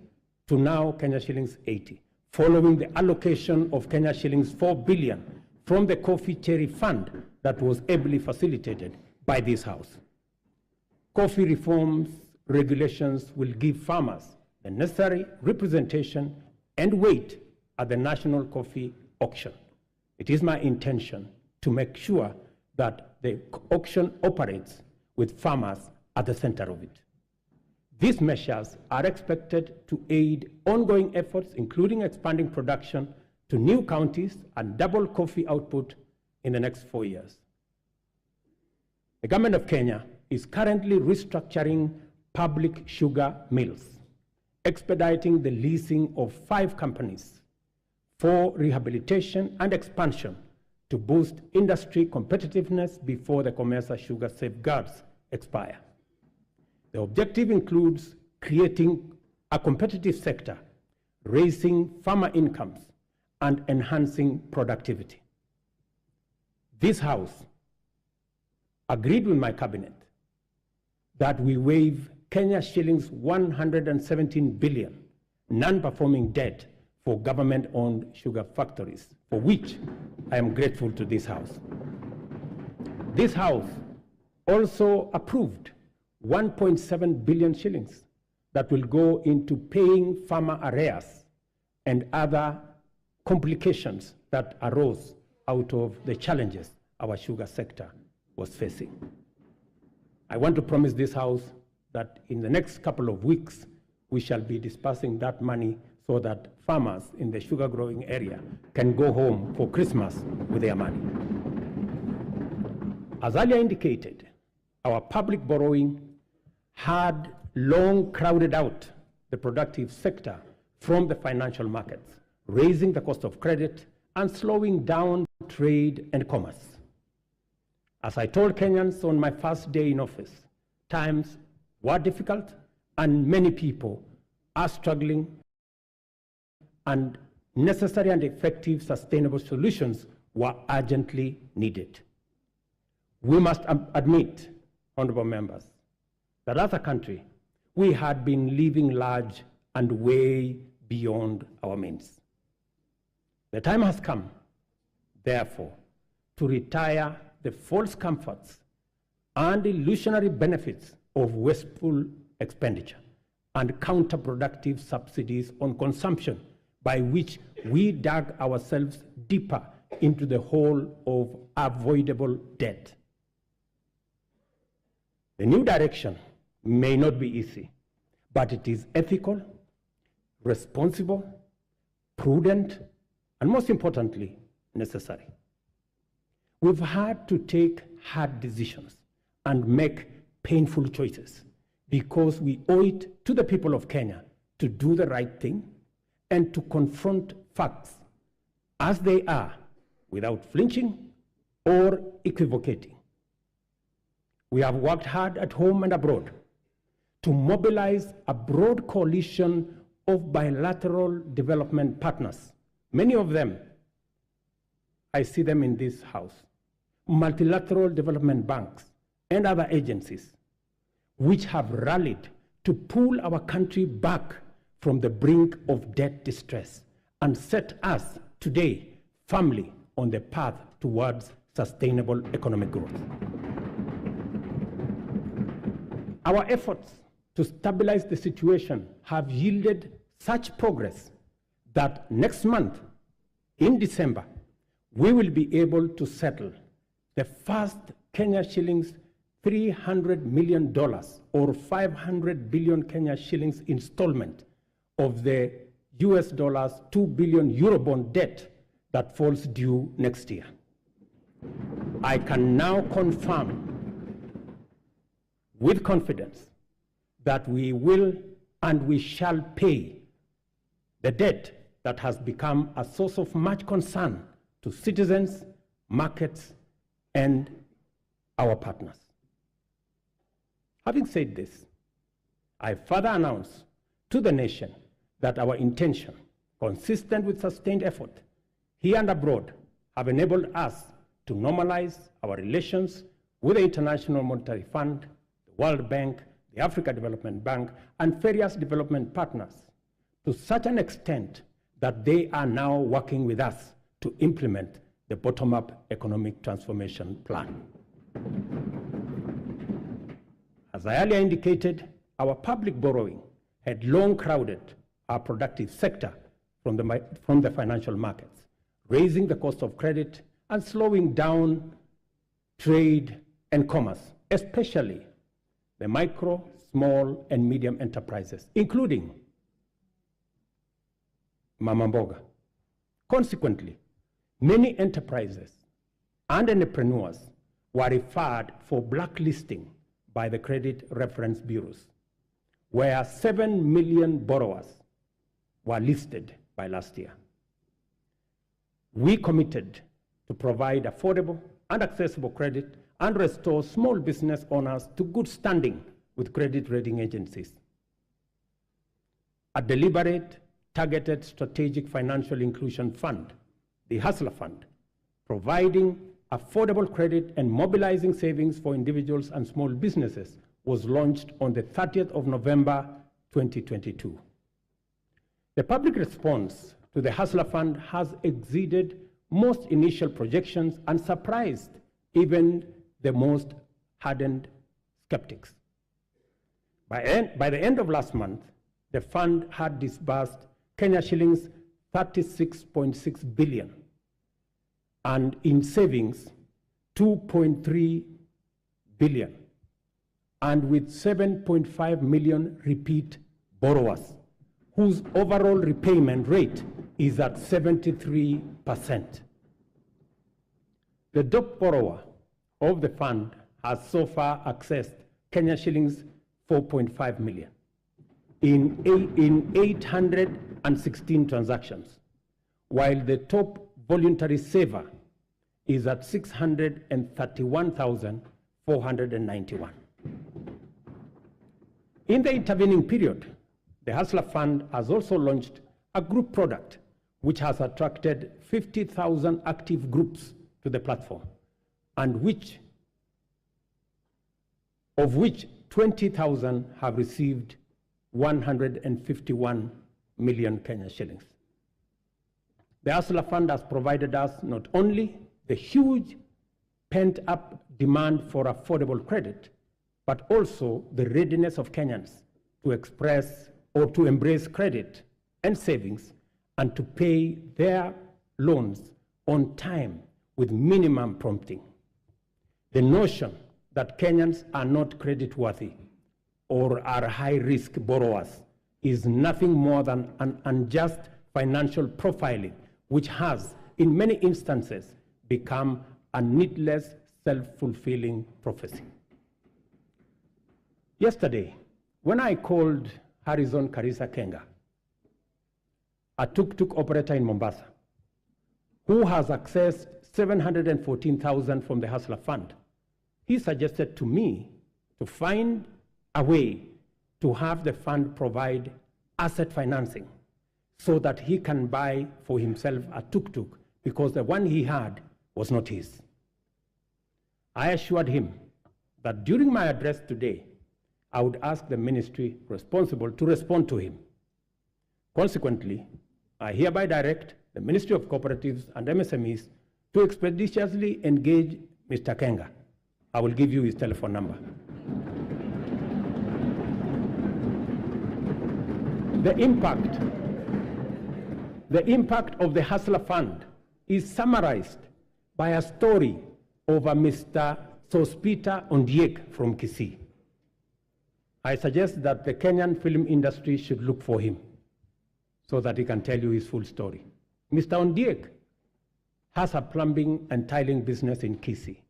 to now Kenya shillings 80, following the allocation of Kenya shillings 4 billion from the Coffee Cherry Fund that was ably facilitated by this House. Coffee reforms regulations will give farmers the necessary representation and weight at the national coffee auction. It is my intention to make sure that the auction operates with farmers at the center of it. These measures are expected to aid ongoing efforts, including expanding production to new counties and double coffee output in the next 4 years. The government of Kenya is currently restructuring public sugar mills, expediting the leasing of 5 companies for rehabilitation and expansion to boost industry competitiveness before the commercial sugar safeguards expire. The objective includes creating a competitive sector, raising farmer incomes, and enhancing productivity. This House agreed with my cabinet that we waive Kenya shillings 117 billion non-performing debt for government-owned sugar factories, for which I am grateful to this House. This House also approved 1.7 billion shillings that will go into paying farmer arrears and other complications that arose out of the challenges our sugar sector was facing. I want to promise this House that in the next couple of weeks, we shall be dispersing that money so that farmers in the sugar growing area can go home for Christmas with their money. As earlier indicated, our public borrowing had long crowded out the productive sector from the financial markets, raising the cost of credit and slowing down trade and commerce. As I told Kenyans on my first day in office, times were difficult and many people are struggling, and necessary and effective sustainable solutions were urgently needed. We must admit, honorable members, that as a country, we had been living large and way beyond our means. The time has come, therefore, to retire the false comforts and illusionary benefits of wasteful expenditure and counterproductive subsidies on consumption, by which we dug ourselves deeper into the hole of avoidable debt. The new direction may not be easy, but it is ethical, responsible, prudent, and most importantly, necessary. We've had to take hard decisions and make painful choices because we owe it to the people of Kenya to do the right thing and to confront facts as they are without flinching or equivocating. We have worked hard at home and abroad to mobilize a broad coalition of bilateral development partners. Many of them, I see them in this House, multilateral development banks and other agencies, which have rallied to pull our country back from the brink of debt distress and set us today firmly on the path towards sustainable economic growth. Our efforts to stabilize the situation have yielded such progress that next month, in December, we will be able to settle the first Kenya shillings $300 million or 500 billion Kenya shillings installment of the US dollars 2 billion Eurobond debt that falls due next year. I can now confirm with confidence that we will and we shall pay the debt that has become a source of much concern to citizens, markets, and our partners. Having said this, I further announce to the nation that our intention, consistent with sustained effort here and abroad, have enabled us to normalize our relations with the International Monetary Fund, the World Bank, the Africa Development Bank, and various development partners to such an extent that they are now working with us to implement the bottom-up economic transformation plan. As I earlier indicated, our public borrowing had long crowded our productive sector from the financial markets, raising the cost of credit and slowing down trade and commerce, especially the micro, small, and medium enterprises, including Mama Mboga. Consequently, many enterprises and entrepreneurs were referred for blacklisting by the credit reference bureaus, where 7 million borrowers were listed by last year. We committed to provide affordable and accessible credit and restore small business owners to good standing with credit rating agencies. A deliberate, targeted strategic financial inclusion fund, the Hustler Fund, providing affordable credit and mobilizing savings for individuals and small businesses, was launched on the 30th of November 2022. The public response to the Hustler Fund has exceeded most initial projections and surprised even the most hardened skeptics. By the end of last month, the fund had disbursed Kenya shillings 36.6 billion, and in savings 2.3 billion, and with 7.5 million repeat borrowers, whose overall repayment rate is at 73%. The top borrower of the fund has so far accessed Kenya shillings 4.5 million in 816 transactions, while the top voluntary saver is at 631,491. In the intervening period, the Hustler Fund has also launched a group product which has attracted 50,000 active groups to the platform, and of which 20,000 have received 151 million Kenya shillings. The Hustler Fund has provided us not only the huge pent-up demand for affordable credit, but also the readiness of Kenyans to express or to embrace credit and savings and to pay their loans on time with minimum prompting. The notion that Kenyans are not creditworthy or are high-risk borrowers is nothing more than an unjust financial profiling, which has, in many instances, become a needless, self-fulfilling prophecy. Yesterday, when I called Harrison Karisa Kenga, a tuk-tuk operator in Mombasa, who has accessed 714,000 from the Hustler Fund, he suggested to me to find a way to have the fund provide asset financing so that he can buy for himself a tuk-tuk, because the one he had was not his. I assured him that during my address today, I would ask the ministry responsible to respond to him. Consequently, I hereby direct the Ministry of Cooperatives and MSMEs to expeditiously engage Mr. Kenga. I will give you his telephone number. The impact of the Hustler Fund is summarized by a story of a Mr. Sospita Ondiek from Kisii. I suggest that the Kenyan film industry should look for him so that he can tell you his full story. Mr. Ondiek has a plumbing and tiling business in Kisii.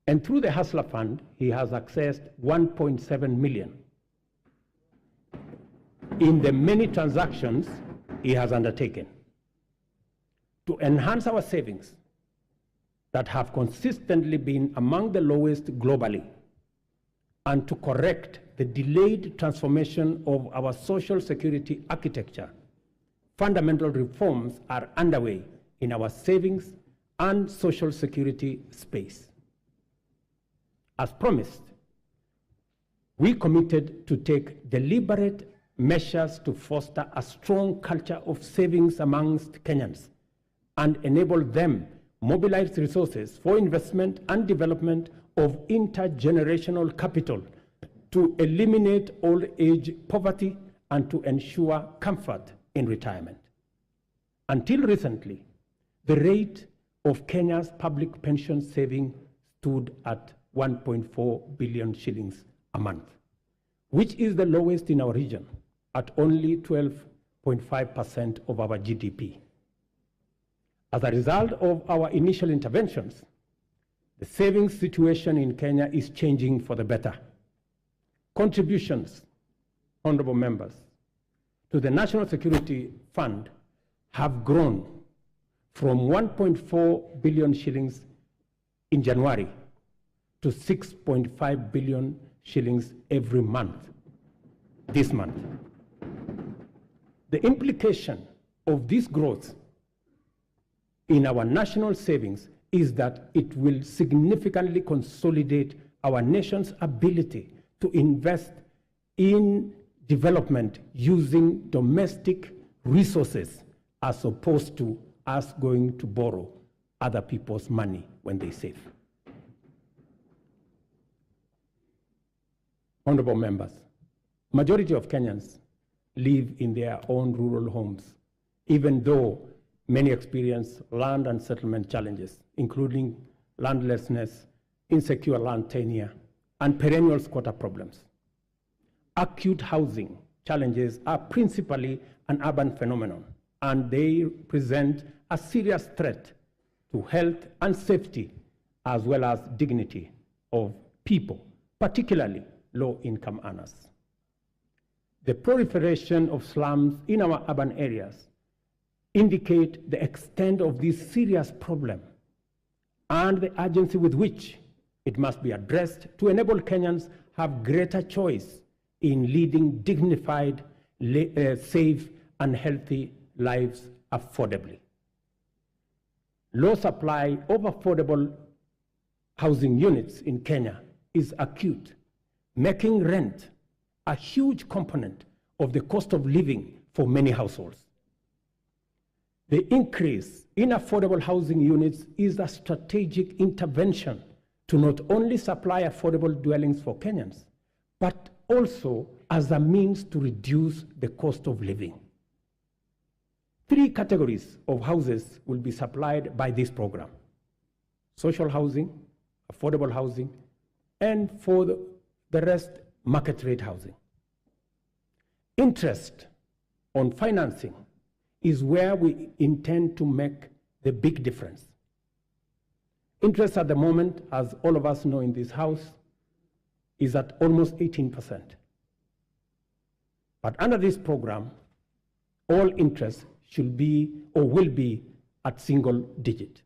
And through the Hustler Fund, he has accessed 1.7 million in the many transactions he has undertaken to enhance our savings that have consistently been among the lowest globally, and to correct the delayed transformation of our social security architecture. Fundamental reforms are underway in our savings and social security space. As promised, we committed to take deliberate measures to foster a strong culture of savings amongst Kenyans and enable them mobilize resources for investment and development of intergenerational capital to eliminate old age poverty and to ensure comfort in retirement. Until recently, the rate of Kenya's public pension saving stood at 1.4 billion shillings a month, which is the lowest in our region at only 12.5% of our GDP. As a result of our initial interventions, the savings situation in Kenya is changing for the better. Contributions, honorable members, to the National Security Fund have grown from 1.4 billion shillings in January to 6.5 billion shillings every month, this month. The implication of this growth in our national savings is that it will significantly consolidate our nation's ability to invest in development using domestic resources as opposed to us going to borrow other people's money when they save. Honorable members, majority of Kenyans live in their own rural homes, even though many experience land and settlement challenges, including landlessness, insecure land tenure, and perennial squatter problems. Acute housing challenges are principally an urban phenomenon, and they present a serious threat to health and safety, as well as dignity of people, particularly low-income earners. The proliferation of slums in our urban areas indicate the extent of this serious problem and the urgency with which it must be addressed to enable Kenyans have greater choice in leading dignified, safe, and healthy lives affordably. Low supply of affordable housing units in Kenya is acute, making rent a huge component of the cost of living for many households. The increase in affordable housing units is a strategic intervention to not only supply affordable dwellings for Kenyans, but also as a means to reduce the cost of living. 3 categories of houses will be supplied by this program: social housing, affordable housing, and for the rest, market rate housing. Interest on financing is where we intend to make the big difference. Interest at the moment, as all of us know in this house, is at almost 18%. But under this program, all interest should be or will be at single digit.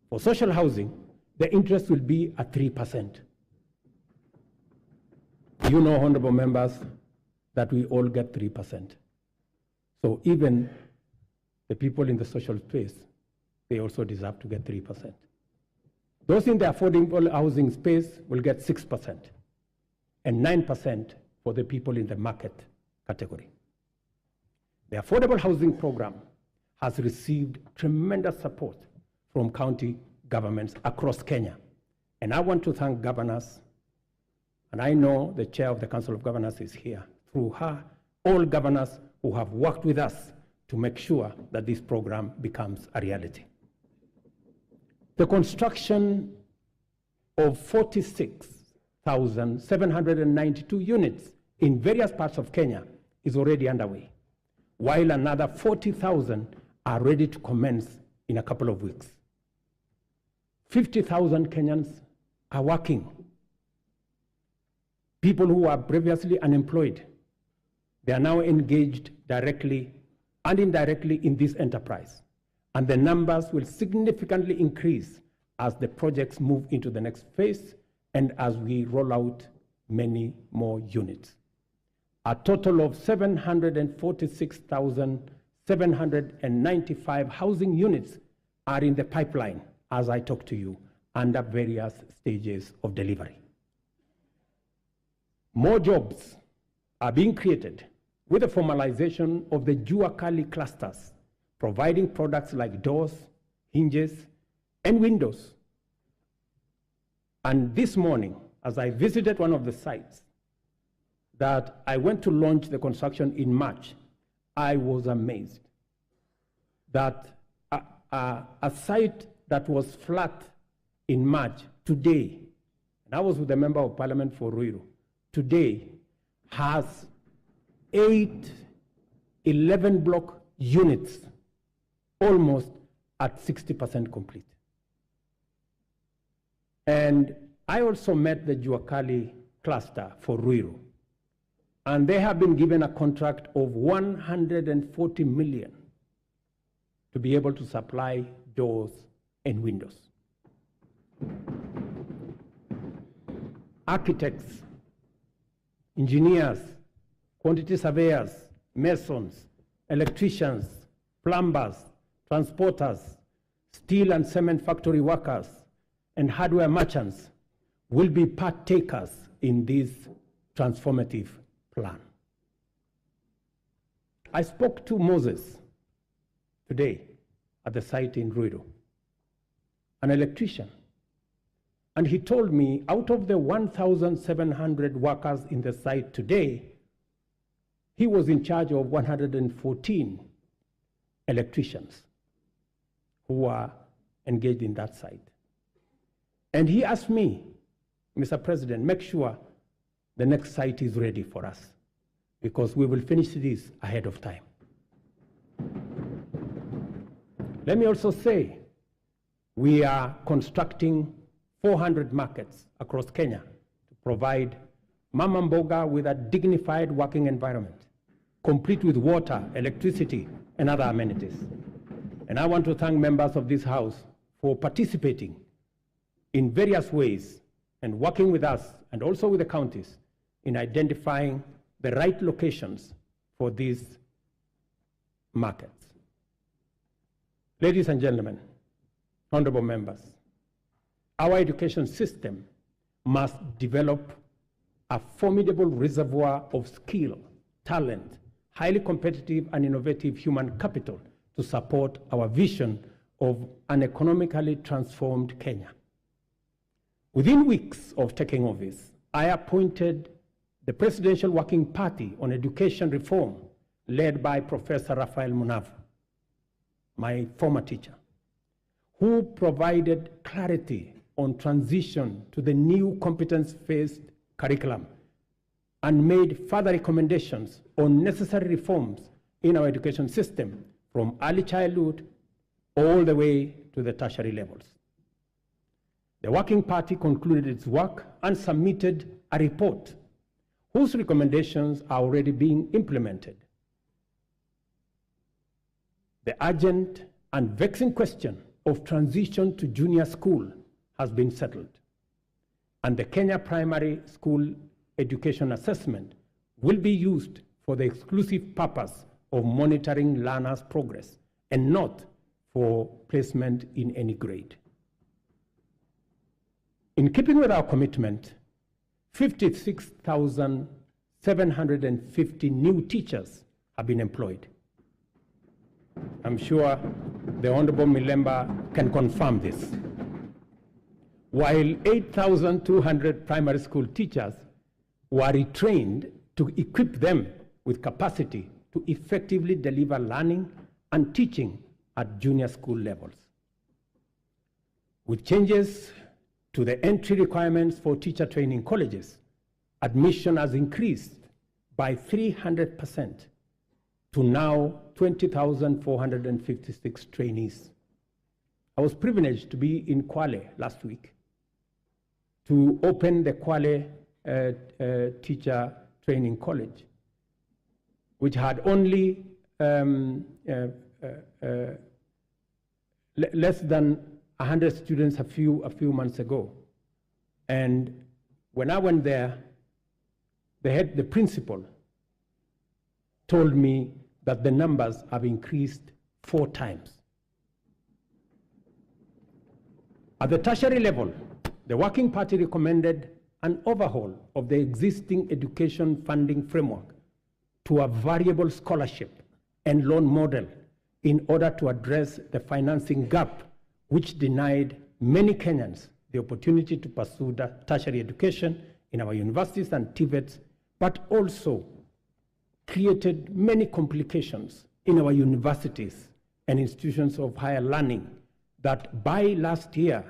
For social housing, the interest will be at 3%. You know, honorable members, that we all get 3%. So even the people in the social space, they also deserve to get 3%. Those in the affordable housing space will get 6%, and 9% for the people in the market category. The affordable housing program has received tremendous support from county governments across Kenya. And I want to thank governors, and I know the chair of the Council of Governors is here, through her, all governors who have worked with us to make sure that this program becomes a reality. The construction of 46,792 units in various parts of Kenya is already underway, while another 40,000 are ready to commence in a couple of weeks. 50,000 Kenyans are working. People who were previously unemployed, they are now engaged directly and indirectly in this enterprise. And the numbers will significantly increase as the projects move into the next phase and as we roll out many more units. A total of 746,795 housing units are in the pipeline as I talk to you under various stages of delivery. More jobs are being created with the formalization of the Jua Kali clusters, providing products like doors, hinges, and windows. And this morning, as I visited one of the sites that I went to launch the construction in March, I was amazed that a site that was flat in March today, and I was with a member of parliament for Ruto, today has 8 11-block units, almost at 60% complete. And I also met the Jua Kali cluster for Ruto, and they have been given a contract of 140 million to be able to supply doors and windows. Architects, engineers, quantity surveyors, masons, electricians, plumbers, transporters, steel and cement factory workers, and hardware merchants will be partakers in this transformative plan. I spoke to Moses today at the site in Ruto, an electrician, and he told me out of the 1,700 workers in the site today, he was in charge of 114 electricians who are engaged in that site. And he asked me, Mr. President, make sure the next site is ready for us because we will finish this ahead of time. Let me also say, we are constructing 400 markets across Kenya to provide Mama Mboga with a dignified working environment, complete with water, electricity, and other amenities. And I want to thank members of this House for participating in various ways and working with us and also with the counties in identifying the right locations for these markets. Ladies and gentlemen, honorable members, our education system must develop a formidable reservoir of skill, talent, highly competitive and innovative human capital to support our vision of an economically transformed Kenya. Within weeks of taking office, I appointed the Presidential Working Party on Education Reform, led by Professor Raphael Munava, my former teacher, who provided clarity on transition to the new competence-based curriculum and made further recommendations on necessary reforms in our education system from early childhood all the way to the tertiary levels. The Working Party concluded its work and submitted a report whose recommendations are already being implemented. The urgent and vexing question of transition to junior school has been settled, and the Kenya Primary School Education Assessment will be used for the exclusive purpose of monitoring learners' progress and not for placement in any grade. In keeping with our commitment, 56,750 new teachers have been employed. I'm sure the Honorable Milemba can confirm this. While 8,200 primary school teachers were retrained to equip them with capacity to effectively deliver learning and teaching at junior school levels. With changes to the entry requirements for teacher training colleges, admission has increased by 300% to now 20,456 trainees. I was privileged to be in Kwale last week to open the Kwale Teacher Training College, which had only less than 100 students a few months ago. And when I went there, the principal told me that the numbers have increased 4 times. At the tertiary level, the Working Party recommended an overhaul of the existing education funding framework to a variable scholarship and loan model in order to address the financing gap which denied many Kenyans the opportunity to pursue tertiary education in our universities and TVETs, but also created many complications in our universities and institutions of higher learning, that by last year,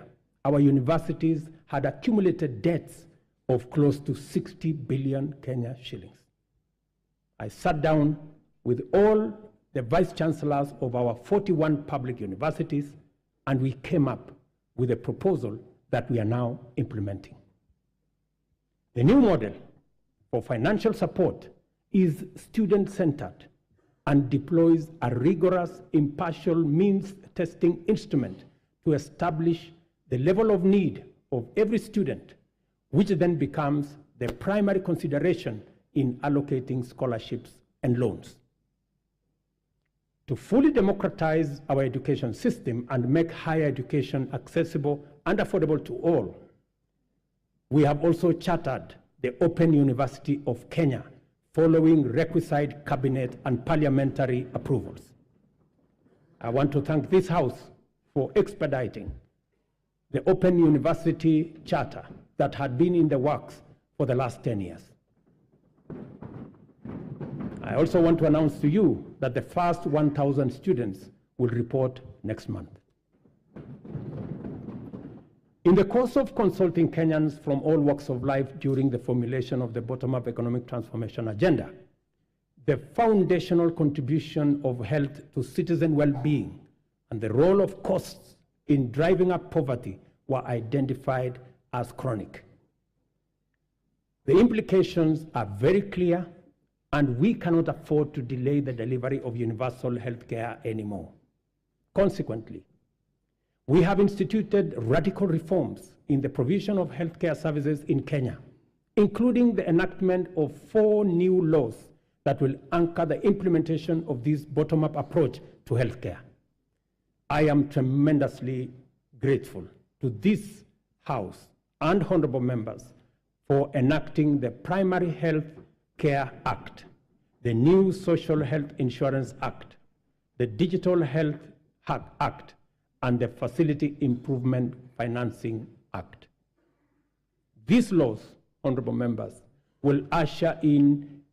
our universities had accumulated debts of close to 60 billion Kenya shillings. I sat down with all the vice chancellors of our 41 public universities, and we came up with a proposal that we are now implementing. The new model for financial support is student-centered and deploys a rigorous, impartial means testing instrument to establish the level of need of every student, which then becomes the primary consideration in allocating scholarships and loans. To fully democratize our education system and make higher education accessible and affordable to all, we have also chartered the Open University of Kenya, following requisite cabinet and parliamentary approvals. I want to thank this House for expediting the Open University Charter that had been in the works for the last 10 years. I also want to announce to you that the first 1,000 students will report next month. In the course of consulting Kenyans from all walks of life during the formulation of the bottom-up economic transformation agenda, the foundational contribution of health to citizen well-being and the role of costs in driving up poverty were identified as chronic. The implications are very clear, and we cannot afford to delay the delivery of universal health care anymore. Consequently, we have instituted radical reforms in the provision of healthcare services in Kenya, including the enactment of 4 new laws that will anchor the implementation of this bottom-up approach to healthcare. I am tremendously grateful to this House and honorable members for enacting the Primary Health Care Act, the new Social Health Insurance Act, the Digital Health Act, and the Facility Improvement Financing Act. These laws, honorable members, will usher in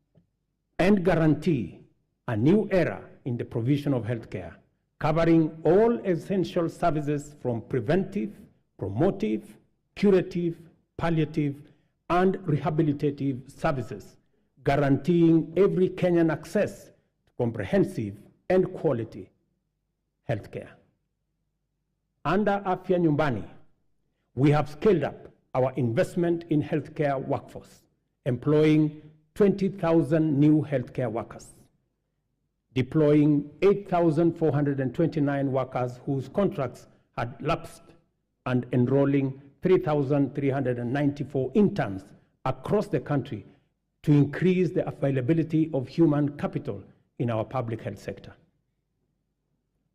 and guarantee a new era in the provision of healthcare, covering all essential services from preventive, promotive, curative, palliative, and rehabilitative services, guaranteeing every Kenyan access to comprehensive and quality healthcare. Under Afya Nyumbani, we have scaled up our investment in healthcare workforce, employing 20,000 new healthcare workers, deploying 8,429 workers whose contracts had lapsed, and enrolling 3,394 interns across the country to increase the availability of human capital in our public health sector.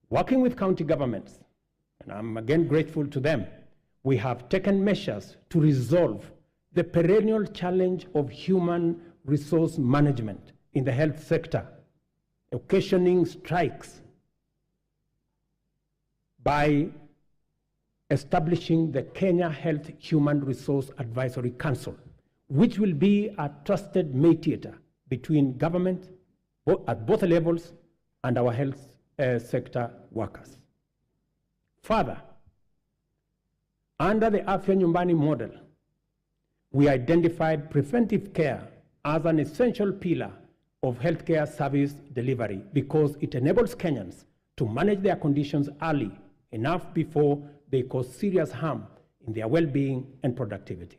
Working with county governments, and I'm again grateful to them, we have taken measures to resolve the perennial challenge of human resource management in the health sector, occasioning strikes, by establishing the Kenya Health Human Resource Advisory Council, which will be a trusted mediator between government at both levels and our health sector workers. Further, Under the Afya Nyumbani model, we identified preventive care as an essential pillar of healthcare service delivery because it enables Kenyans to manage their conditions early enough before they cause serious harm in their well-being and productivity.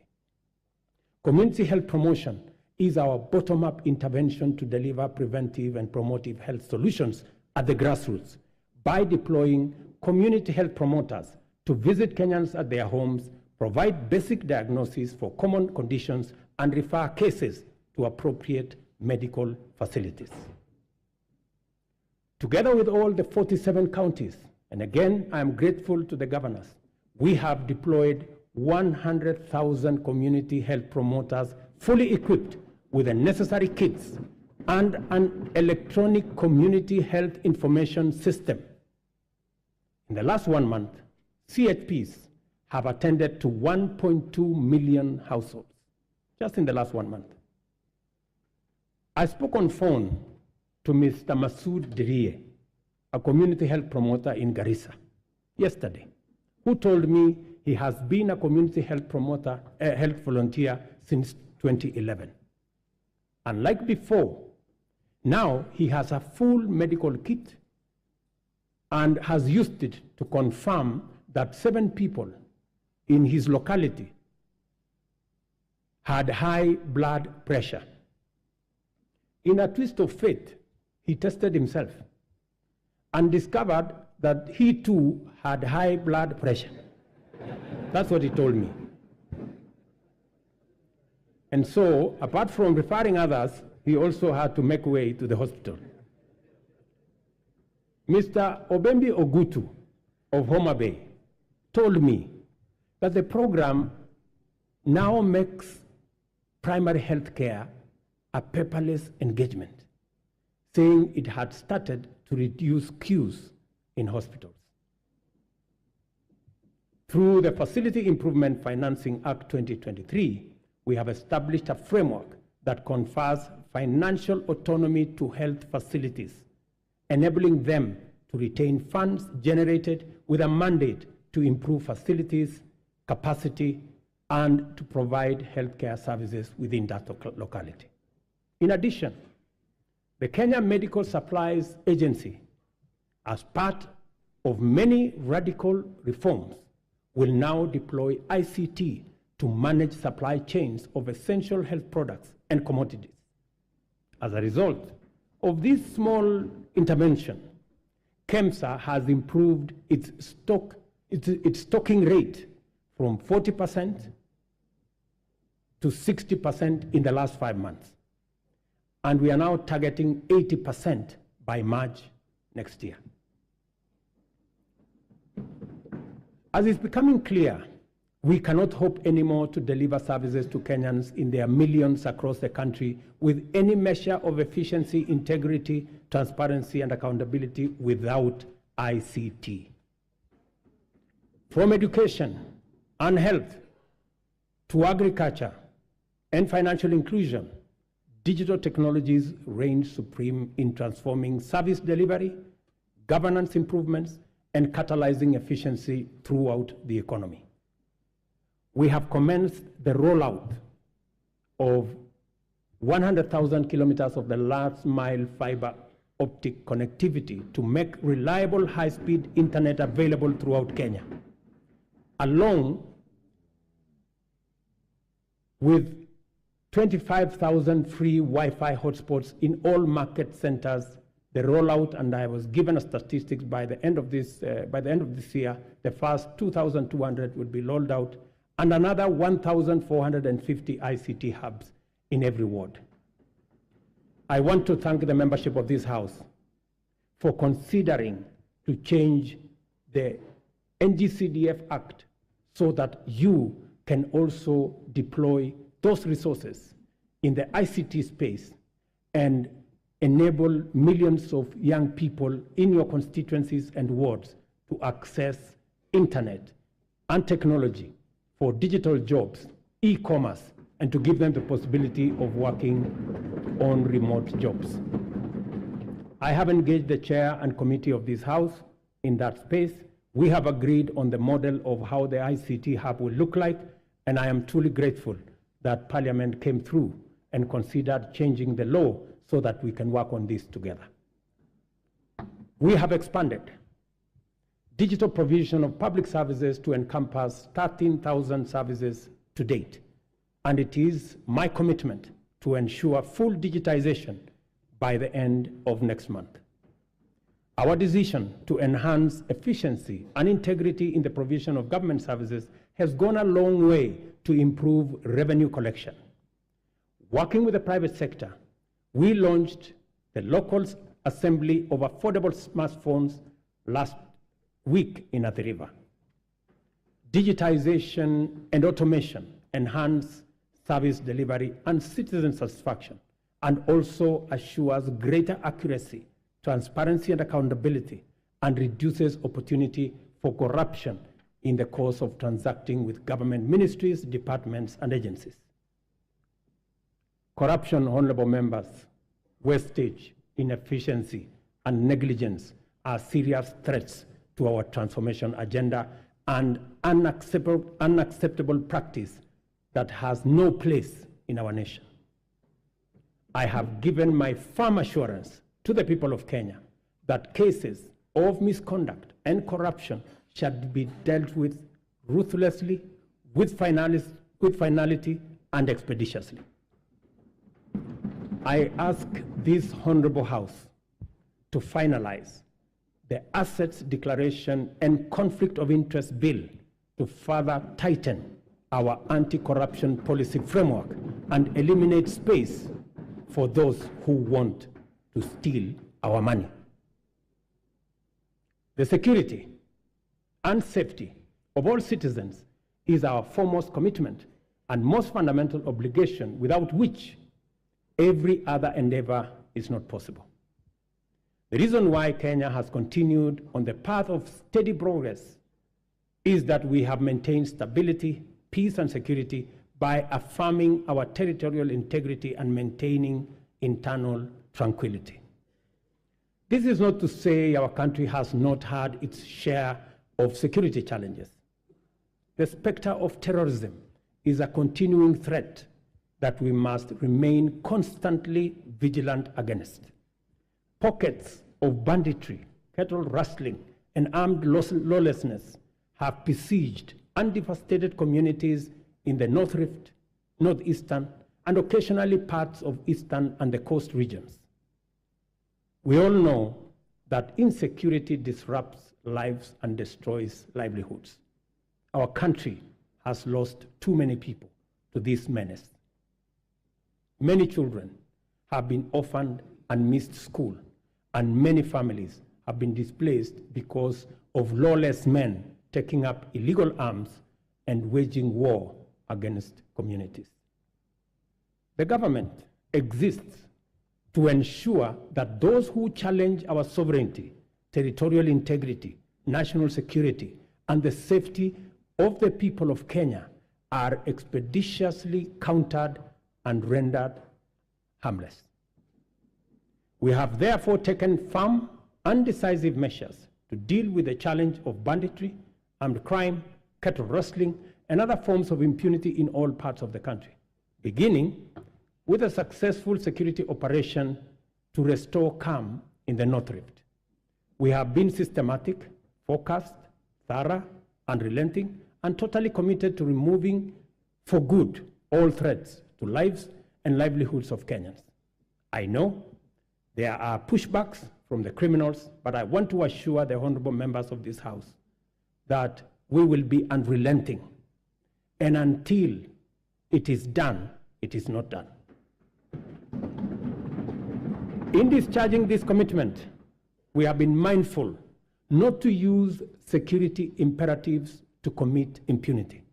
Community health promotion is our bottom-up intervention to deliver preventive and promotive health solutions at the grassroots by deploying community health promoters to visit Kenyans at their homes, provide basic diagnosis for common conditions, and refer cases to appropriate medical facilities. Together with all the 47 counties, and again, I am grateful to the governors, we have deployed 100,000 community health promoters fully equipped with the necessary kits and an electronic community health information system. In the last 1 month, CHPs have attended to 1.2 million households, just in the last 1 month. I spoke on phone to Mr. Masood Dirie, a community health promoter in Garissa, yesterday, who told me he has been a community health promoter, health volunteer since 2011. Unlike before, now he has a full medical kit and has used it to confirm that 7 people in his locality had high blood pressure. In a twist of fate, he tested himself and discovered that he too had high blood pressure. That's what he told me. And so, apart from referring others, he also had to make way to the hospital. Mr. Obembi Ogutu of Homa Bay told me that the program now makes primary health care a paperless engagement, saying it had started to reduce queues in hospitals. Through the Facility Improvement Financing Act 2023, we have established a framework that confers financial autonomy to health facilities, enabling them to retain funds generated with a mandate to improve facilities, capacity, and to provide healthcare services within that locality. In addition, the Kenya Medical Supplies Agency, as part of many radical reforms, will now deploy ICT to manage supply chains of essential health products and commodities. As a result of this small intervention, KEMSA has improved its stocking rate from 40% to 60% in the last 5 months. And we are now targeting 80% by March next year. As is becoming clear, we cannot hope anymore to deliver services to Kenyans in their millions across the country with any measure of efficiency, integrity, transparency, and accountability without ICT. From education and health to agriculture and financial inclusion, digital technologies reign supreme in transforming service delivery, governance improvements, and catalyzing efficiency throughout the economy. We have commenced the rollout of 100,000 kilometers of the last mile fiber optic connectivity to make reliable high-speed internet available throughout Kenya, along with 25,000 free Wi-Fi hotspots in all market centers. The rollout, and I was given a statistics by the end of this year, the first 2,200 would be rolled out, and another 1,450 ICT hubs in every ward. I want to thank the membership of this House for considering to change the NGCDF Act so that you can also deploy those resources in the ICT space and enable millions of young people in your constituencies and wards to access internet and technology for digital jobs, e-commerce, and to give them the possibility of working on remote jobs. I have engaged the chair and committee of this House in that space We have agreed on the model of how the ICT hub will look like, and I am truly grateful that Parliament came through and considered changing the law so that we can work on this together. We have expanded digital provision of public services to encompass 13,000 services to date, and it is my commitment to ensure full digitization by the end of next month. Our decision to enhance efficiency and integrity in the provision of government services has gone a long way to improve revenue collection. Working with the private sector, we launched the local assembly of affordable smartphones last week in Athi River. Digitization and automation enhance service delivery and citizen satisfaction, and also assures greater accuracy, transparency, and accountability, and reduces opportunity for corruption in the course of transacting with government ministries, departments, and agencies. Corruption, honorable members, wastage, inefficiency, and negligence are serious threats to our transformation agenda and unacceptable practice that has no place in our nation. I have given my firm assurance to the people of Kenya that cases of misconduct and corruption shall be dealt with ruthlessly, with finality, and expeditiously. I ask this honorable House to finalize the Assets Declaration and Conflict of Interest Bill to further tighten our anti-corruption policy framework and eliminate space for those who want to steal our money. The security and safety of all citizens is our foremost commitment and most fundamental obligation, without which every other endeavor is not possible. The reason why Kenya has continued on the path of steady progress is that we have maintained stability, peace, and security by affirming our territorial integrity and maintaining internal tranquility. This is not to say our country has not had its share of security challenges. The specter of terrorism is a continuing threat that we must remain constantly vigilant against. Pockets of banditry, cattle rustling, and armed lawlessness have besieged and devastated communities in the North Rift, Northeastern, and occasionally parts of Eastern and the coast regions. We all know that insecurity disrupts lives and destroys livelihoods. Our country has lost too many people to this menace. Many children have been orphaned and missed school, and many families have been displaced because of lawless men taking up illegal arms and waging war against communities. The government exists to ensure that those who challenge our sovereignty, territorial integrity, national security, and the safety of the people of Kenya are expeditiously countered and rendered harmless. We have therefore taken firm and decisive measures to deal with the challenge of banditry, armed crime, cattle rustling, and other forms of impunity in all parts of the country, beginning with a successful security operation to restore calm in the North Rift. We have been systematic, focused, thorough, unrelenting, and totally committed to removing for good all threats to lives and livelihoods of Kenyans. I know there are pushbacks from the criminals, but I want to assure the honorable members of this House that we will be unrelenting. And until it is done, it is not done. In discharging this commitment, we have been mindful not to use security imperatives to commit impunity,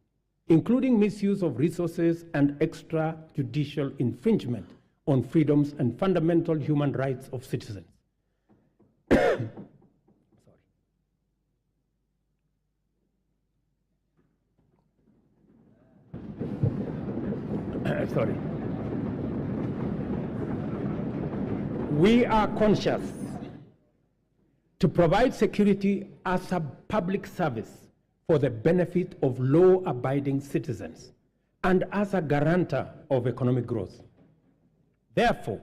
including misuse of resources and extrajudicial infringement on freedoms and fundamental human rights of citizens. Sorry. We are conscious to provide security as a public service for the benefit of law-abiding citizens and as a guarantor of economic growth. Therefore,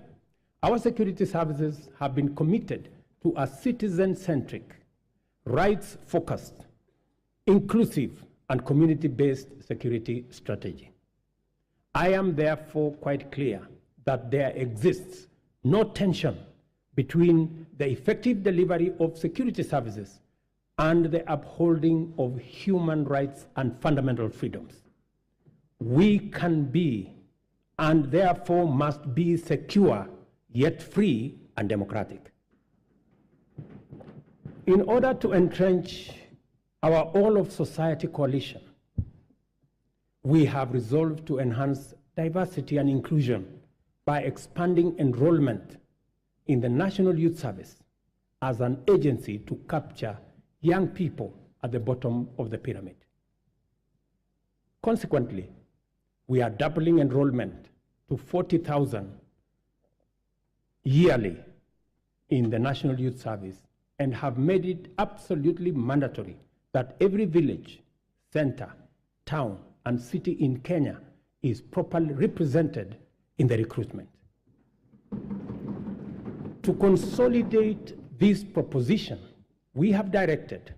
our security services have been committed to a citizen-centric, rights-focused, inclusive, and community-based security strategy. I am therefore quite clear that there exists no tension between the effective delivery of security services and the upholding of human rights and fundamental freedoms. We can be, and therefore must be, secure, yet free and democratic. In order to entrench our all-of-society coalition, we have resolved to enhance diversity and inclusion by expanding enrollment in the National Youth Service as an agency to capture young people at the bottom of the pyramid. Consequently, we are doubling enrollment to 40,000 yearly in the National Youth Service and have made it absolutely mandatory that every village, center, town, and city in Kenya is properly represented in the recruitment. To consolidate this proposition, we have directed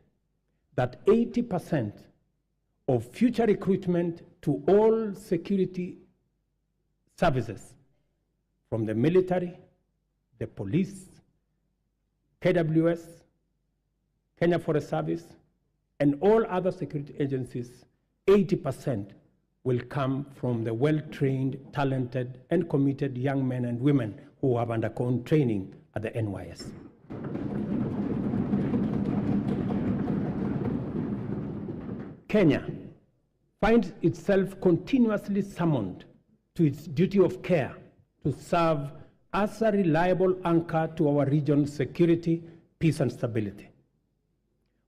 that 80% of future recruitment to all security services, from the military, the police, KWS, Kenya Forest Service, and all other security agencies, 80% will come from the well-trained, talented, and committed young men and women who have undergone training at the NYS. Kenya finds itself continuously summoned to its duty of care to serve as a reliable anchor to our region's security, peace, and stability.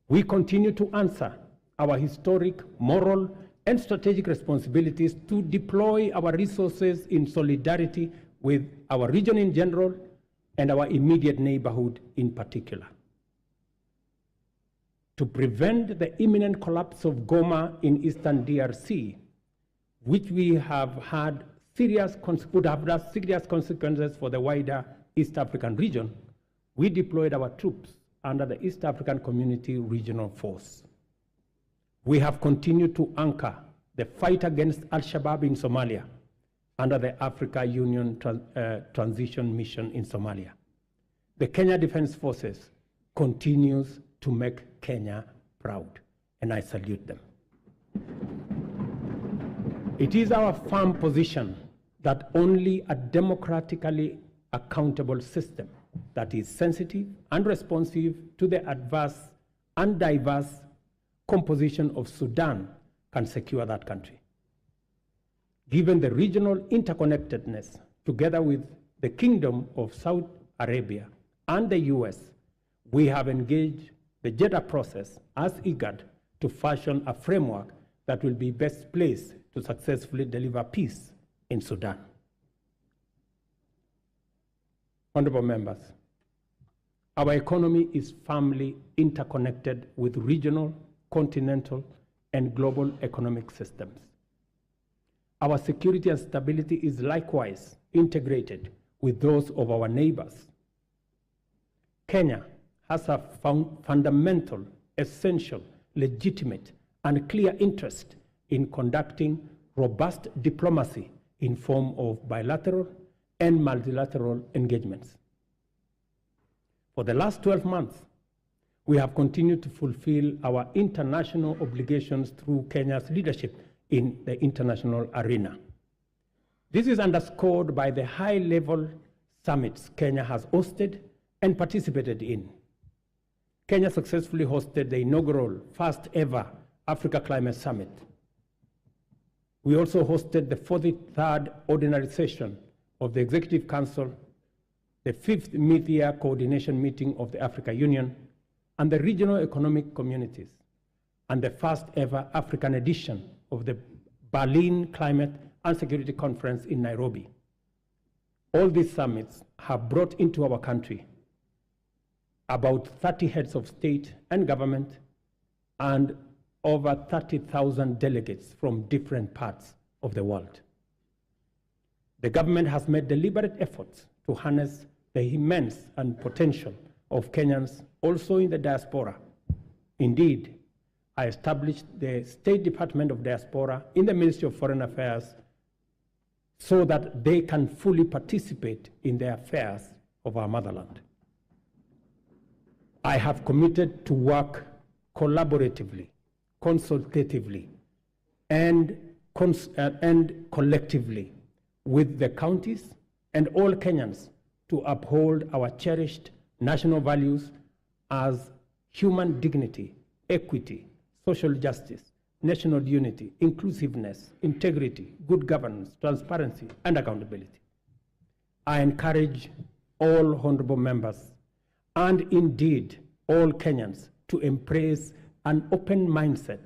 We continue to answer our historic, moral, and strategic responsibilities to deploy our resources in solidarity with our region in general and our immediate neighborhood in particular. To prevent the imminent collapse of Goma in eastern DRC, which we have had would have had serious consequences for the wider East African region, we deployed our troops under the East African Community Regional Force. We have continued to anchor the fight against Al-Shabaab in Somalia under the Africa Union Transition Mission in Somalia. The Kenya Defense Forces continues to make Kenya proud, and I salute them. It is our firm position that only a democratically accountable system that is sensitive and responsive to the adverse and diverse composition of Sudan can secure that country. Given the regional interconnectedness, together with the Kingdom of Saudi Arabia and the US, we have engaged the Jeddah process as IGAD to fashion a framework that will be best placed to successfully deliver peace in Sudan. Honorable members, our economy is firmly interconnected with regional, continental, and global economic systems. Our security and stability is likewise integrated with those of our neighbors. Kenya has a fundamental, essential, legitimate, and clear interest in conducting robust diplomacy in form of bilateral and multilateral engagements. For the last 12 months, we have continued to fulfill our international obligations through Kenya's leadership in the international arena. This is underscored by the high-level summits Kenya has hosted and participated in. Kenya successfully hosted the inaugural first-ever Africa Climate Summit. We also hosted the 43rd ordinary session of the Executive Council, the 5th mid-year coordination meeting of the Africa Union, and the regional economic communities, and the first-ever African edition of the Berlin Climate and Security Conference in Nairobi. All these summits have brought into our country about 30 heads of state and government, and over 30,000 delegates from different parts of the world. The government has made deliberate efforts to harness the immense and potential of Kenyans also in the diaspora. Indeed, I established the State Department of Diaspora in the Ministry of Foreign Affairs so that they can fully participate in the affairs of our motherland. I have committed to work collaboratively, consultatively, and collectively with the counties and all Kenyans to uphold our cherished national values as human dignity, equity, social justice, national unity, inclusiveness, integrity, good governance, transparency, and accountability. I encourage all honorable members and indeed all Kenyans to embrace an open mindset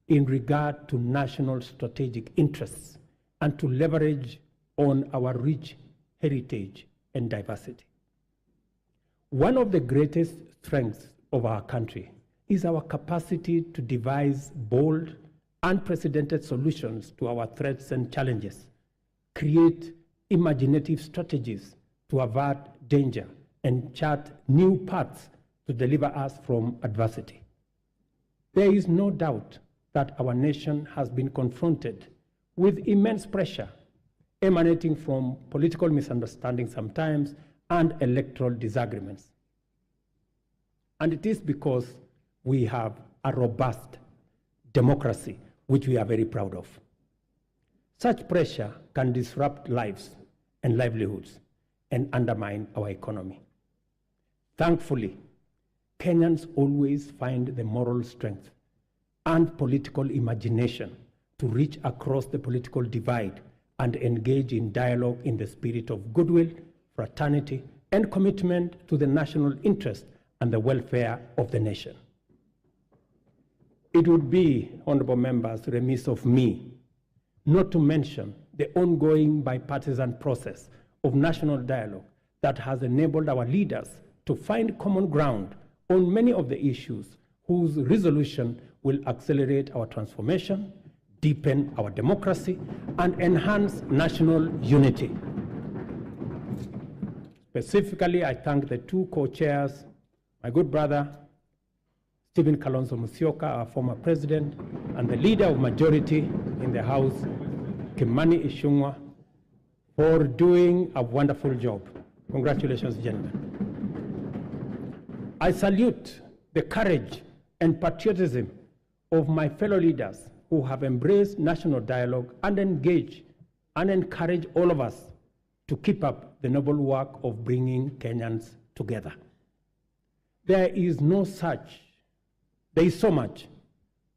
in regard to national strategic interests and to leverage on our rich heritage and diversity. One of the greatest strengths of our country is our capacity to devise bold, unprecedented solutions to our threats and challenges, create imaginative strategies to avert danger, and chart new paths to deliver us from adversity. There is no doubt that our nation has been confronted with immense pressure emanating from political misunderstandings sometimes and electoral disagreements. And it is because we have a robust democracy, which we are very proud of. Such pressure can disrupt lives and livelihoods and undermine our economy. Thankfully, Kenyans always find the moral strength and political imagination to reach across the political divide and engage in dialogue in the spirit of goodwill, fraternity, and commitment to the national interest and the welfare of the nation. It would be, honorable members, remiss of me not to mention the ongoing bipartisan process of national dialogue that has enabled our leaders to find common ground on many of the issues whose resolution will accelerate our transformation, deepen our democracy, and enhance national unity. Specifically, I thank the two co-chairs, my good brother, Stephen Kalonzo Musyoka, our former president, and the leader of majority in the House, Kimani Ichung'wah, for doing a wonderful job. Congratulations, gentlemen. I salute the courage and patriotism of my fellow leaders who have embraced national dialogue and engage and encourage all of us to keep up the noble work of bringing Kenyans together. There is so much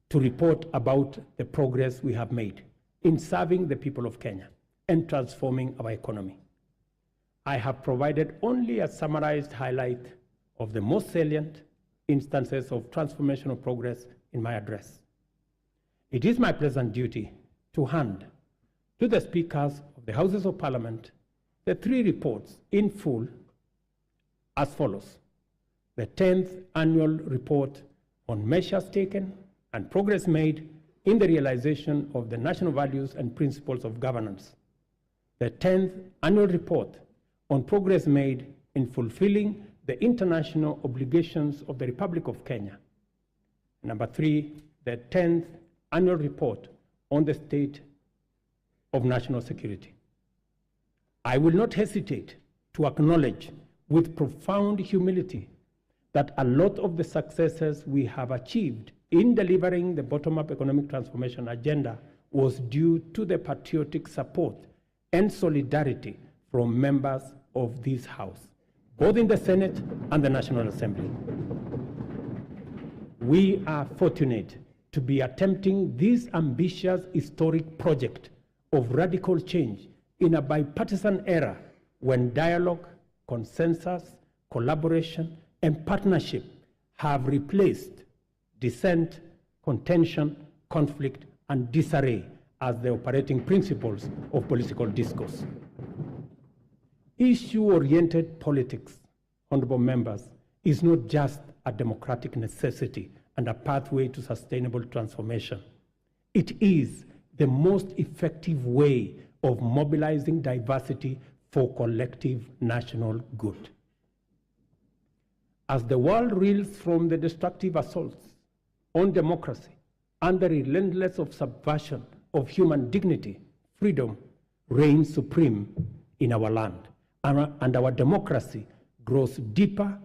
to report about the progress we have made in serving the people of Kenya and transforming our economy. I have provided only a summarized highlight of the most salient instances of transformational progress in my address. It is my pleasant duty to hand to the speakers of the Houses of Parliament the three reports in full as follows: the 10th annual report on measures taken and progress made in the realization of the national values and principles of governance, the 10th annual report on progress made in fulfilling the international obligations of the Republic of Kenya. Number 3, the 10th annual report on the state of national security. I will not hesitate to acknowledge with profound humility that a lot of the successes we have achieved in delivering the bottom-up economic transformation agenda was due to the patriotic support and solidarity from members of this House, both in the Senate and the National Assembly. We are fortunate to be attempting this ambitious historic project of radical change in a bipartisan era when dialogue, consensus, collaboration, and partnership have replaced dissent, contention, conflict, and disarray as the operating principles of political discourse. Issue-oriented politics, honorable members, is not just a democratic necessity and a pathway to sustainable transformation. It is the most effective way of mobilizing diversity for collective national good. As the world reels from the destructive assaults on democracy and the relentless subversion of human dignity, freedom reigns supreme in our land, and our democracy grows deeper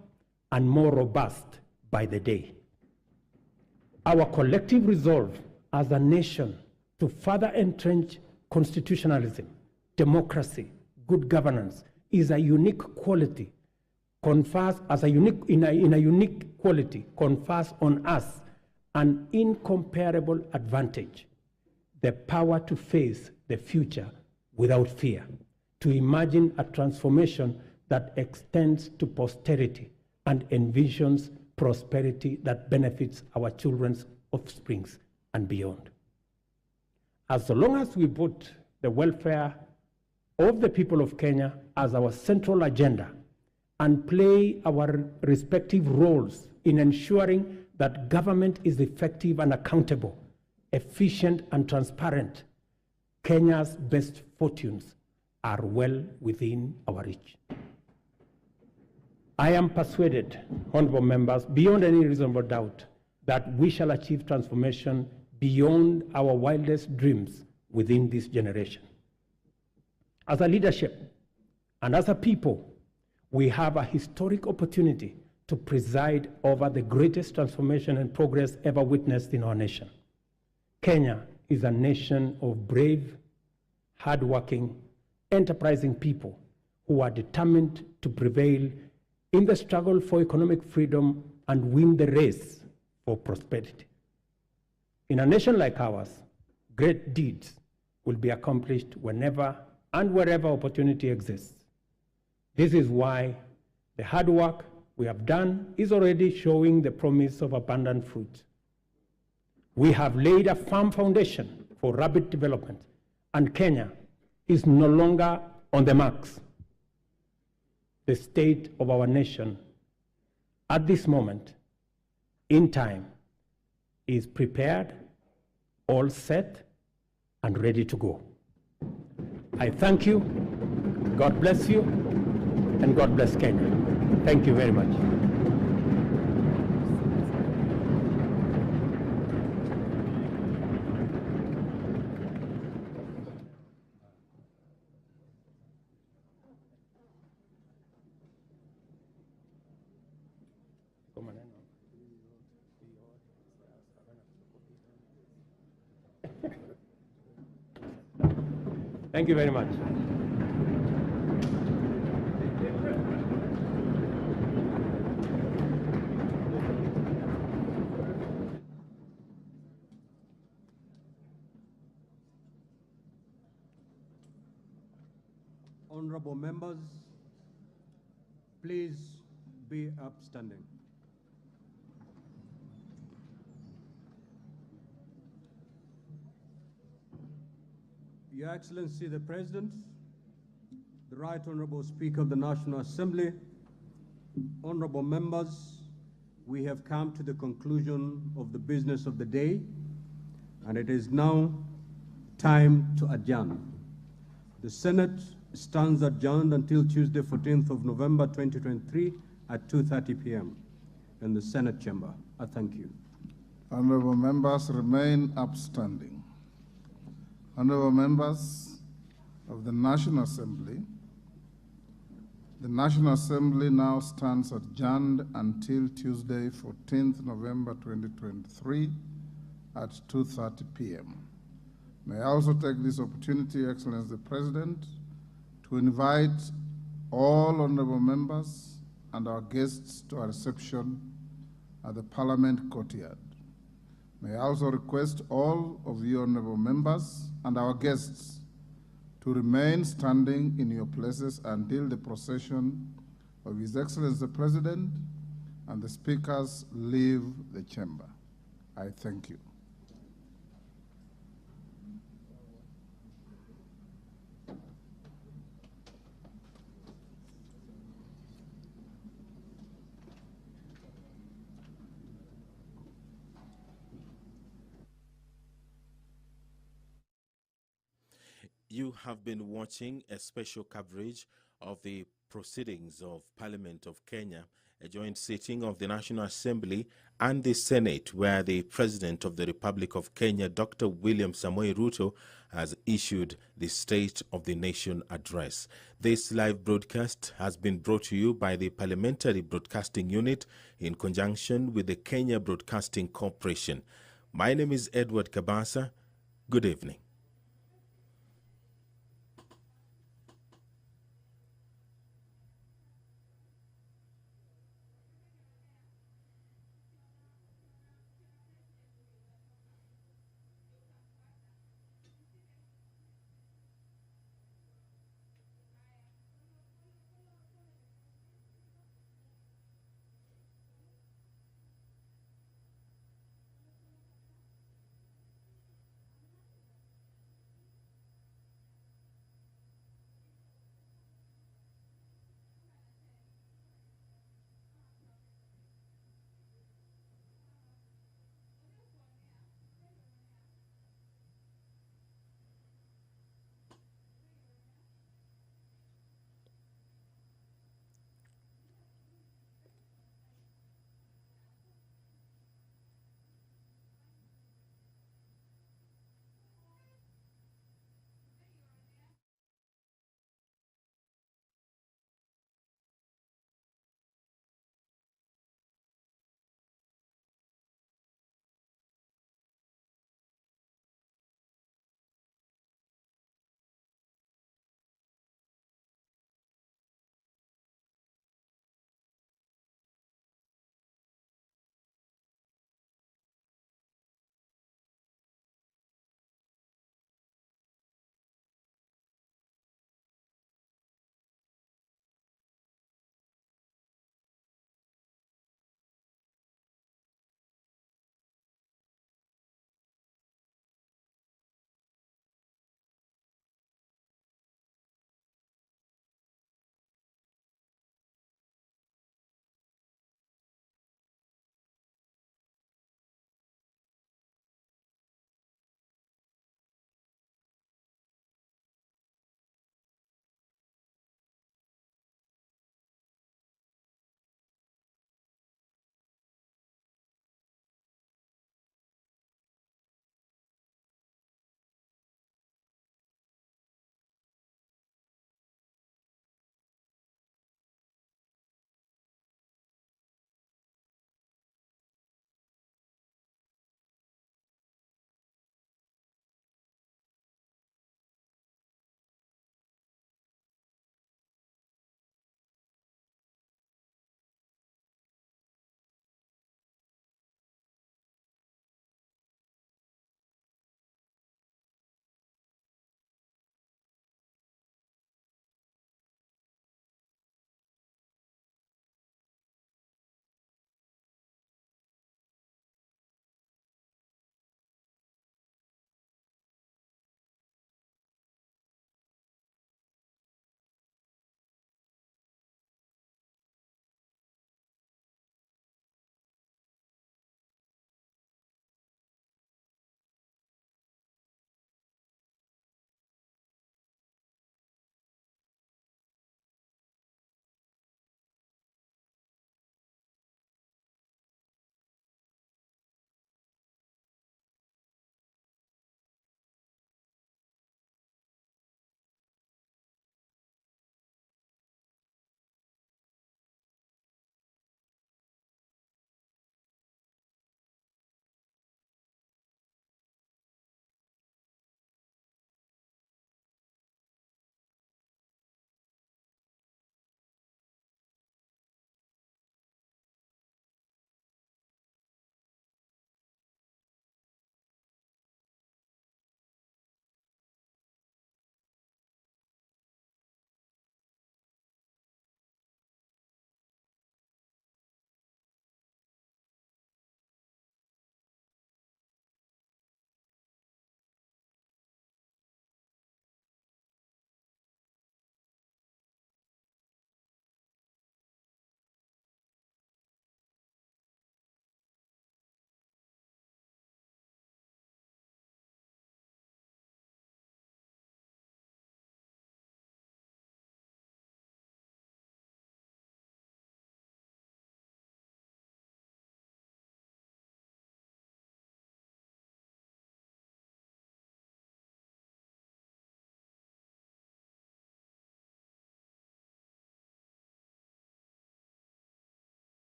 and more robust by the day. Our collective resolve as a nation to further entrench constitutionalism, democracy, good governance is a unique quality, confers on us an incomparable advantage, the power to face the future without fear, to imagine a transformation that extends to posterity and envisions prosperity that benefits our children's offsprings and beyond. As long as we put the welfare of the people of Kenya as our central agenda and play our respective roles in ensuring that government is effective and accountable, efficient and transparent, Kenya's best fortunes are well within our reach. I am persuaded, honorable members, beyond any reasonable doubt, that we shall achieve transformation beyond our wildest dreams within this generation. As a leadership and as a people, we have a historic opportunity to preside over the greatest transformation and progress ever witnessed in our nation. Kenya is a nation of brave, hardworking, enterprising people who are determined to prevail in the struggle for economic freedom and win the race for prosperity. In a nation like ours, great deeds will be accomplished whenever and wherever opportunity exists. This is why the hard work we have done is already showing the promise of abundant fruit. We have laid a firm foundation for rapid development, and Kenya is no longer on the marks. The state of our nation at this moment in time is prepared, all set, and ready to go. I thank you, God bless you, and God bless Kenya. Thank you very much. Thank you very much. Honorable members, please be upstanding. Your Excellency the President, the Right Honorable Speaker of the National Assembly, honorable members, we have come to the conclusion of the business of the day, and it is now time to adjourn. The Senate stands adjourned until Tuesday, 14th of November, 2023 at 2:30 p.m. in the Senate chamber. I thank you. Honorable members remain upstanding. Honorable members of the National Assembly, the National Assembly now stands adjourned until Tuesday, 14th November 2023 at 2:30 p.m. May I also take this opportunity, Excellency the President, to invite all honorable members and our guests to a reception at the Parliament courtyard. May I also request all of you honorable members and our guests to remain standing in your places until the procession of His Excellency the President and the speakers leave the chamber. I thank you. You have been watching a special coverage of the proceedings of Parliament of Kenya, a joint sitting of the National Assembly and the Senate, where the President of the Republic of Kenya, Dr. William Samoei Ruto, has issued the State of the Nation address. This live broadcast has been brought to you by the Parliamentary Broadcasting Unit in conjunction with the Kenya Broadcasting Corporation. My name is Edward Kabasa. Good evening.